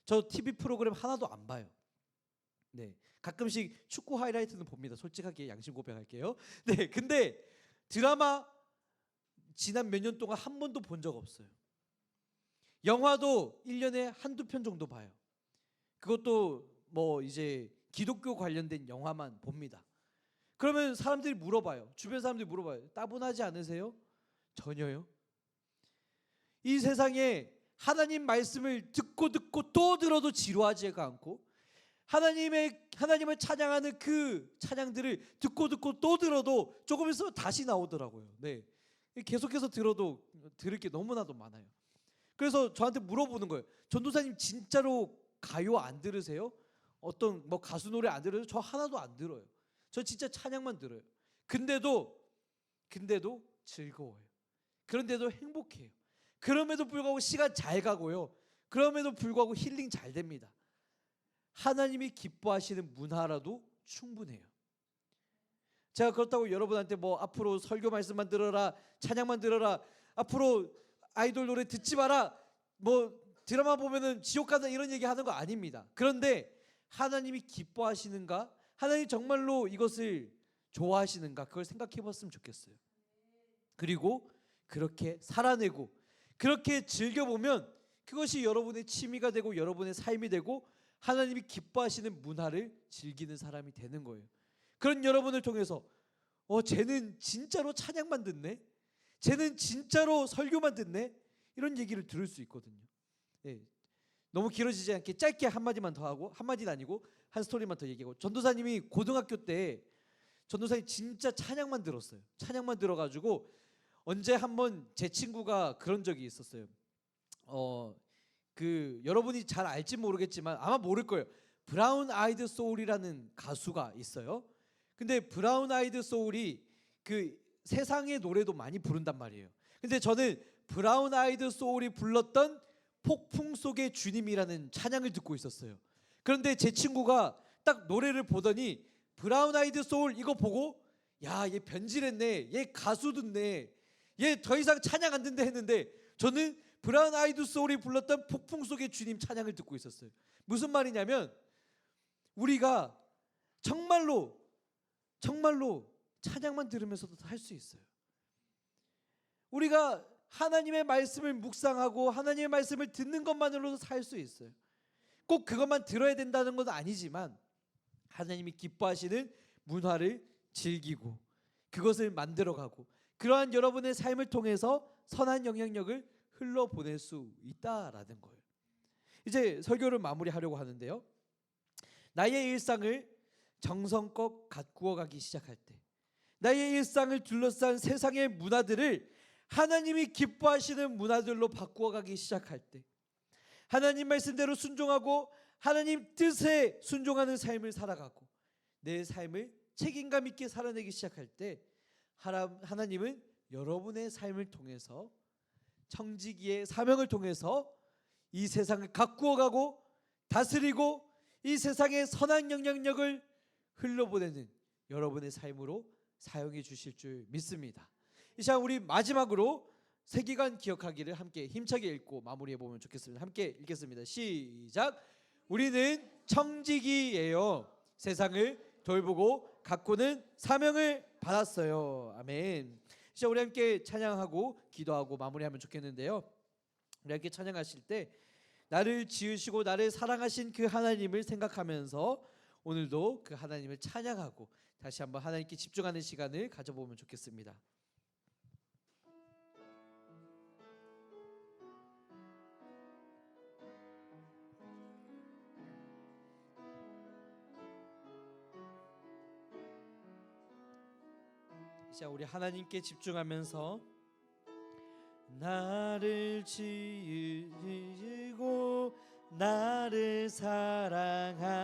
저 TV 프로그램 하나도 안 봐요. 네, 가끔씩 축구 하이라이트는 봅니다. 솔직하게 양심 고백할게요. 네, 근데 드라마 지난 몇 년 동안 한 번도 본 적 없어요. 영화도 1년에 한두 편 정도 봐요. 그것도 뭐 이제 기독교 관련된 영화만 봅니다. 그러면 사람들이 물어봐요. 주변 사람들이 물어봐요. 따분하지 않으세요? 전혀요. 이 세상에 하나님 말씀을 듣고 또 들어도 지루하지가 않고, 하나님을 찬양하는 그 찬양들을 듣고 또 들어도 조금 있으면 다시 나오더라고요. 네, 계속해서 들어도 들을 게 너무나도 많아요. 그래서 저한테 물어보는 거예요. 전도사님 진짜로 가요 안 들으세요? 어떤 뭐 가수 노래 안 들어요? 저 하나도 안 들어요. 저 진짜 찬양만 들어요. 근데도 즐거워요. 그런데도 행복해요. 그럼에도 불구하고 시간 잘 가고요. 그럼에도 불구하고 힐링 잘 됩니다. 하나님이 기뻐하시는 문화라도 충분해요. 제가 그렇다고 여러분한테 뭐 앞으로 설교 말씀만 들어라, 찬양만 들어라, 앞으로 아이돌 노래 듣지 마라, 뭐 드라마 보면은 지옥 간다 이런 얘기 하는 거 아닙니다. 그런데 하나님이 기뻐하시는가? 하나님 정말로 이것을 좋아하시는가? 그걸 생각해 봤으면 좋겠어요. 그리고 그렇게 살아내고 그렇게 즐겨보면 그것이 여러분의 취미가 되고 여러분의 삶이 되고 하나님이 기뻐하시는 문화를 즐기는 사람이 되는 거예요. 그런 여러분을 통해서 쟤는 진짜로 찬양만 듣네, 쟤는 진짜로 설교만 듣네, 이런 얘기를 들을 수 있거든요. 네, 너무 길어지지 않게 짧게 한마디만 더 하고, 한마디는 아니고 한 스토리만 더 얘기하고, 전도사님이 고등학교 때 전도사님 진짜 찬양만 들었어요. 찬양만 들어가지고 언제 한번 제 친구가 그런 적이 있었어요. 그 여러분이 잘 알지 모르겠지만 아마 모를 거예요. 브라운 아이드 소울이라는 가수가 있어요. 근데 브라운 아이드 소울이 그 세상의 노래도 많이 부른단 말이에요. 근데 저는 브라운 아이드 소울이 불렀던 폭풍 속의 주님이라는 찬양을 듣고 있었어요. 그런데 제 친구가 딱 노래를 보더니 브라운 아이드 소울 이거 보고 야, 얘 변질했네, 얘 가수 듣네, 얘 더 이상 찬양 안 듣는다 했는데 저는 브라운 아이드 소울이 불렀던 폭풍 속의 주님 찬양을 듣고 있었어요. 무슨 말이냐면 우리가 정말로 찬양만 들으면서도 할 수 있어요. 우리가 하나님의 말씀을 묵상하고 하나님의 말씀을 듣는 것만으로도 살 수 있어요. 꼭 그것만 들어야 된다는 건 아니지만 하나님이 기뻐하시는 문화를 즐기고 그것을 만들어가고 그러한 여러분의 삶을 통해서 선한 영향력을 흘러보낼 수 있다라는 거예요. 이제 설교를 마무리하려고 하는데요. 나의 일상을 정성껏 가꾸어 가기 시작할 때, 나의 일상을 둘러싼 세상의 문화들을 하나님이 기뻐하시는 문화들로 바꾸어 가기 시작할 때, 하나님 말씀대로 순종하고 하나님 뜻에 순종하는 삶을 살아가고 내 삶을 책임감 있게 살아내기 시작할 때, 하나님은 여러분의 삶을 통해서, 청지기의 사명을 통해서 이 세상을 가꾸어 가고 다스리고 이 세상의 선한 영향력을 흘러보내는 여러분의 삶으로 사용해 주실 줄 믿습니다. 이 시간 우리 마지막으로 세기관 기억하기를 함께 힘차게 읽고 마무리해 보면 좋겠습니다. 함께 읽겠습니다. 시작. 우리는 청지기예요. 세상을 돌보고 가꾸는 사명을 받았어요. 아멘. 이제 우리 함께 찬양하고 기도하고 마무리하면 좋겠는데요. 우리 함께 찬양하실 때 나를 지으시고 나를 사랑하신 그 하나님을 생각하면서 오늘도 그 하나님을 찬양하고 다시 한번 하나님께 집중하는 시간을 가져보면 좋겠습니다. 자, 우리 하나님께 집중하면서 나를 지으시고 나를 사랑하셔서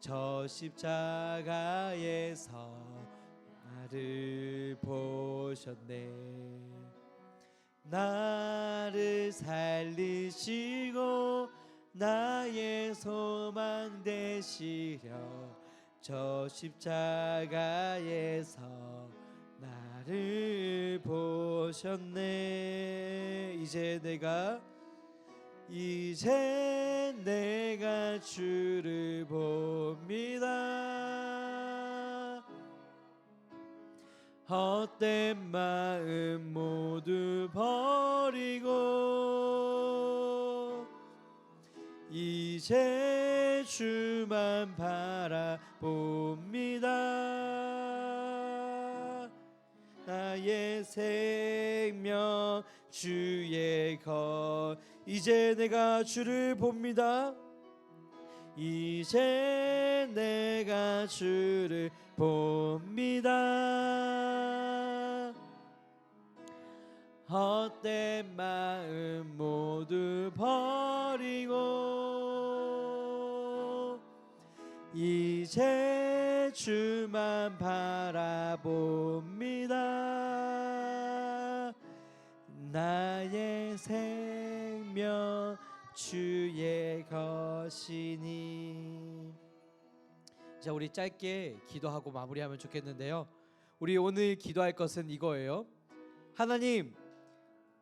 저 십자가에서 나를 보셨네. 나를 살리시고 나의 소망 되시려 저 십자가에서 나를 보셨네. 이제 내가 주를 봅니다. 헛된 마음 모두 버리고 이제 주만 바라봅니다. 나의 생명 주의 것, 이제 내가 주를 봅니다. 이제 내가 주를 봅니다. 헛된 마음 모두 버리고 이제 주만 바라봅니다. 나의 생명 주의 것이니. 자, 우리 짧게 기도하고 마무리하면 좋겠는데요. 우리 오늘 기도할 것은 이거예요. 하나님,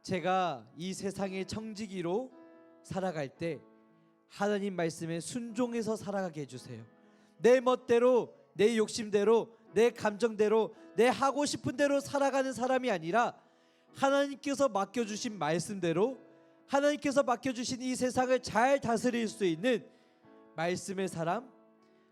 제가 이 세상의 청지기로 살아갈 때 하나님 말씀에 순종해서 살아가게 해주세요. 내 멋대로, 내 욕심대로, 내 감정대로, 내 하고 싶은 대로 살아가는 사람이 아니라 하나님께서 맡겨주신 말씀대로, 하나님께서 맡겨주신 이 세상을 잘 다스릴 수 있는 말씀의 사람,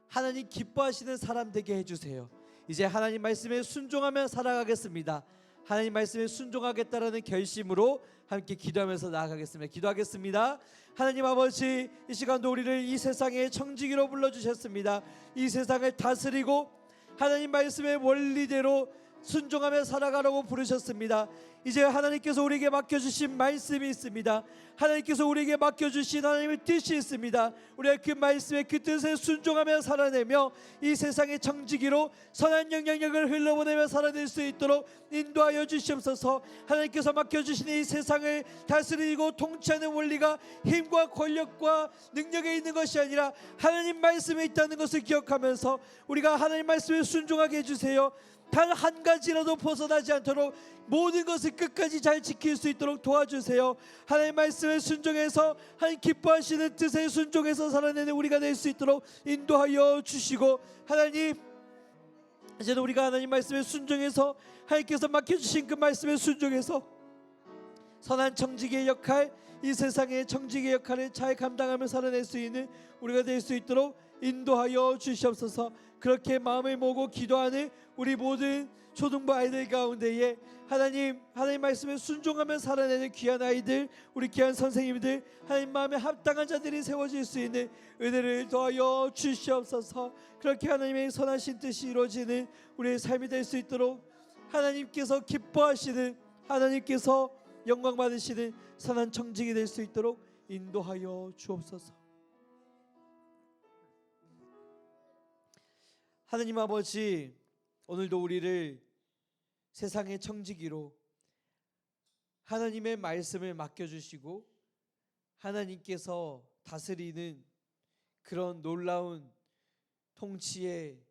하나님 기뻐하시는 사람 되게 해주세요. 이제 하나님 말씀에 순종하며 살아가겠습니다. 하나님 말씀에 순종하겠다라는 결심으로 함께 기도하면서 나아가겠습니다. 기도하겠습니다. 하나님 아버지, 이 시간도 우리를 이 세상의 청지기로 불러주셨습니다. 이 세상을 다스리고 하나님 말씀의 원리대로 순종하며 살아가라고 부르셨습니다. 이제 하나님께서 우리에게 맡겨주신 말씀이 있습니다. 하나님께서 우리에게 맡겨주신 하나님의 뜻이 있습니다. 우리가 그 말씀의 그 뜻에 순종하며 살아내며 이 세상의 청지기로 선한 영향력을 흘러보내며 살아낼 수 있도록 인도하여 주시옵소서. 하나님께서 맡겨주신 이 세상을 다스리고 통치하는 원리가 힘과 권력과 능력에 있는 것이 아니라 하나님 말씀에 있다는 것을 기억하면서 우리가 하나님 말씀에 순종하게 해주세요. 단 한 가지라도 벗어나지 않도록 모든 것을 끝까지 잘 지킬 수 있도록 도와주세요. 하나님 말씀에 순종해서 하나님 기뻐하시는 뜻에 순종해서 살아내는 우리가 될 수 있도록 인도하여 주시고, 하나님 이제는 우리가 하나님 말씀에 순종해서 하나님께서 맡겨주신 그 말씀에 순종해서 선한 청지기의 역할, 이 세상의 청지기의 역할을 잘 감당하며 살아낼 수 있는 우리가 될 수 있도록 인도하여 주시옵소서. 그렇게 마음을 모으고 기도하는 우리 모든 초등부 아이들 가운데에 하나님 말씀에 순종하며 살아내는 귀한 아이들, 우리 귀한 선생님들, 하나님 마음에 합당한 자들이 세워질 수 있는 은혜를 더하여 주시옵소서. 그렇게 하나님의 선하신 뜻이 이루어지는 우리의 삶이 될 수 있도록 하나님께서 기뻐하시는, 하나님께서 영광 받으시는 선한 청직이 될 수 있도록 인도하여 주옵소서. 하나님 아버지, 오늘도 우리를 세상의 청지기로 하나님의 말씀을 맡겨주시고 하나님께서 다스리는 그런 놀라운 통치의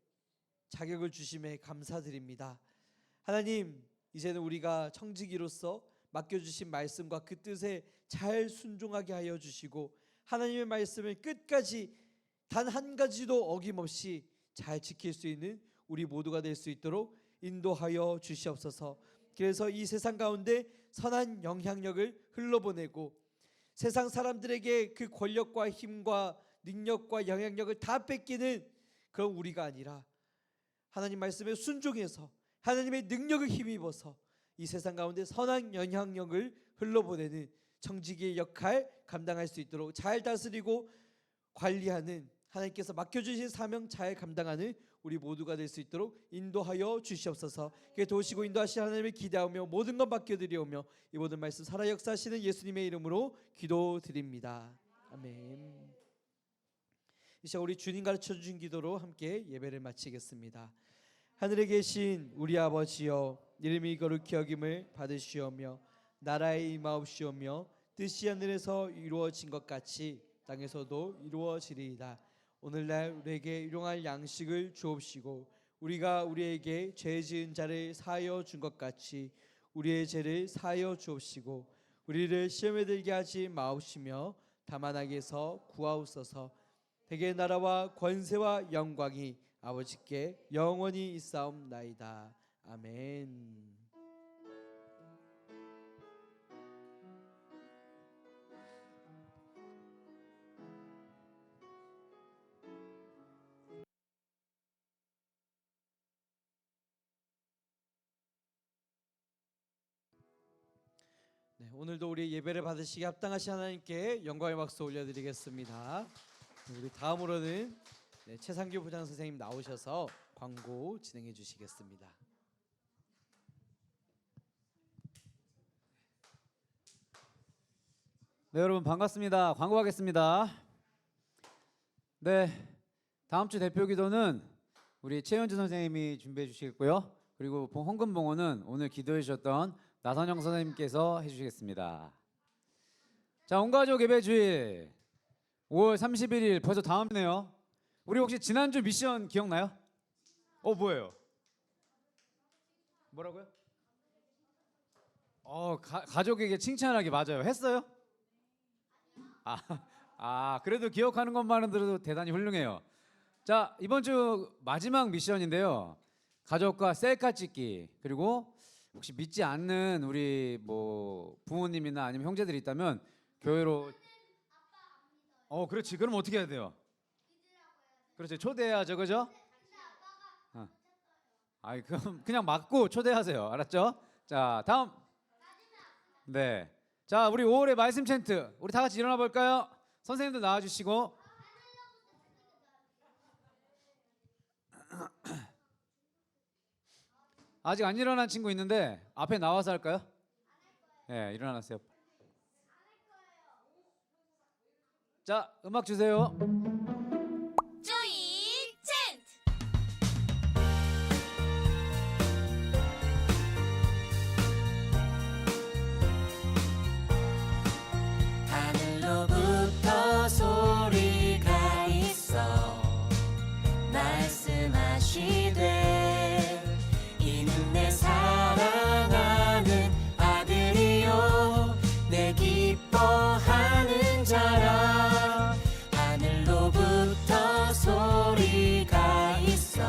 자격을 주심에 감사드립니다. 하나님, 이제는 우리가 청지기로서 맡겨주신 말씀과 그 뜻에 잘 순종하게 하여 주시고 하나님의 말씀을 끝까지 단 한 가지도 어김없이 잘 지킬 수 있는 우리 모두가 될 수 있도록 인도하여 주시옵소서. 그래서 이 세상 가운데 선한 영향력을 흘러보내고 세상 사람들에게 그 권력과 힘과 능력과 영향력을 다 뺏기는 그런 우리가 아니라 하나님 말씀에 순종해서 하나님의 능력을 힘입어서 이 세상 가운데 선한 영향력을 흘러보내는 청지기의 역할 감당할 수 있도록 잘 다스리고 관리하는, 하나님께서 맡겨주신 사명 잘 감당하는 우리 모두가 될 수 있도록 인도하여 주시옵소서. 그에 도우시고 인도하시는 하나님을 기대하며 모든 것 맡겨드리오며 이 모든 말씀 살아 역사하시는 예수님의 이름으로 기도드립니다. 아멘. 이 시간 우리 주님 가르쳐주신 기도로 함께 예배를 마치겠습니다. 하늘에 계신 우리 아버지여, 이름이 거룩히 여김을 받으시오며 나라의 임하옵시오며 뜻이 하늘에서 이루어진 것 같이 땅에서도 이루어지리이다. 오늘날 우리에게 일용할 양식을 주옵시고 우리가 우리에게 죄 지은 자를 사하여 준 것 같이 우리의 죄를 사하여 주옵시고 우리를 시험에 들게 하지 마옵시며 다만 악에서 구하옵소서. 대개 나라와 권세와 영광이 아버지께 영원히 있사옵나이다. 아멘. 네, 오늘도 우리 예배를 받으시기 합당하신 하나님께 영광의 박수 올려드리겠습니다. 우리 다음으로는 최상규 부장 선생님 나오셔서 광고 진행해 주시겠습니다. 네, 여러분 반갑습니다. 광고하겠습니다. 네, 다음 주 대표 기도는 우리 최현주 선생님이 준비해 주시겠고요. 그리고 헌금봉헌은 오늘 기도해 주셨던 나선영 선생님께서 해주시겠습니다. 자, 온가족 예배주일 5월 31일 벌써 다음 주네요. 우리 혹시 지난주 미션 기억나요? 뭐예요? 뭐라고요? 가족에게 칭찬하기 맞아요. 했어요? 그래도 기억하는 것만은 들어도 대단히 훌륭해요. 자, 이번 주 마지막 미션인데요. 가족과 셀카 찍기. 그리고 혹시 믿지 않는 우리 부모님이나 아니면 형제들이 있다면 교회로 그렇지. 그럼 어떻게 해야 돼요? 그렇지. 초대해야죠. 그죠? 그럼 그냥 맞고 초대하세요. 알았죠? 자, 다음. 네. 자, 우리 5월의 말씀 챈트. 우리 다 같이 일어나 볼까요? 선생님도 나와 주시고. 아직 안 일어난 친구 있는데 앞에 나와서 할까요? 네, 일어나세요. 자, 음악 주세요. 조이 챈트. 하늘로부터 소리가 있어 말씀하시되 이는 내 사랑하는 아들이요 내 기뻐하는 자라. 하늘로부터 소리가 있어.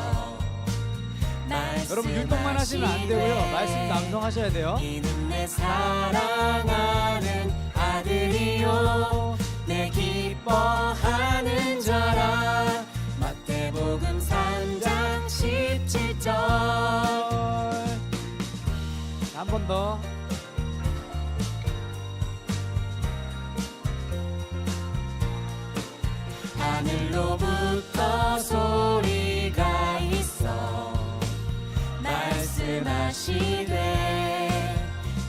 여러분 율동만 하시면 안 되고요. 말씀 낭송하셔야 돼요. 이는 내 사랑하는 아들이요 내 기뻐하는 자라. 마태복음 3장 17절. 한 번 더. 하늘로부터 소리가 있어 말씀하시되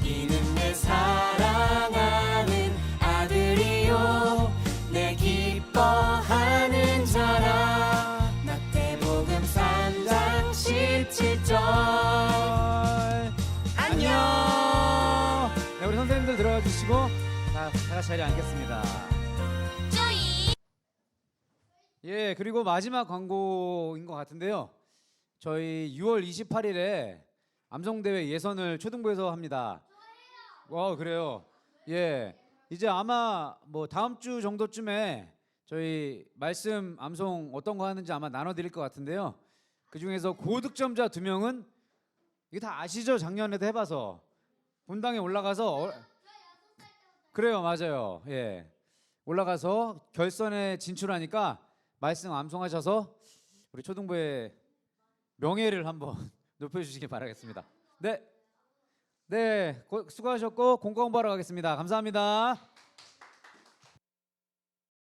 이는 내 사랑하는 아들이요 내 기뻐하는 자라. 마태복음 3장 17절. 안녕. 네, 우리 선생님들 들어가 주시고 다 같이 자리에 앉겠습니다. 예, 그리고 마지막 광고인 것 같은데요. 저희 6월 28일에 암송대회 예선을 초등부에서 합니다. 와, 그래요. 예, 이제 아마 뭐 다음 주 정도쯤에 저희 말씀 암송 어떤 거 하는지 아마 나눠드릴 것 같은데요. 그 중에서 고득점자 2명은 이게 다 아시죠? 작년에도 해봐서 본당에 올라가서 그래요, 맞아요. 예, 올라가서 결선에 진출하니까 말씀 암송하셔서 우리 초등부의 명예를 한번 높여주시기 바라겠습니다. 네, 수고하셨고 공과 공부하러 가겠습니다. 감사합니다.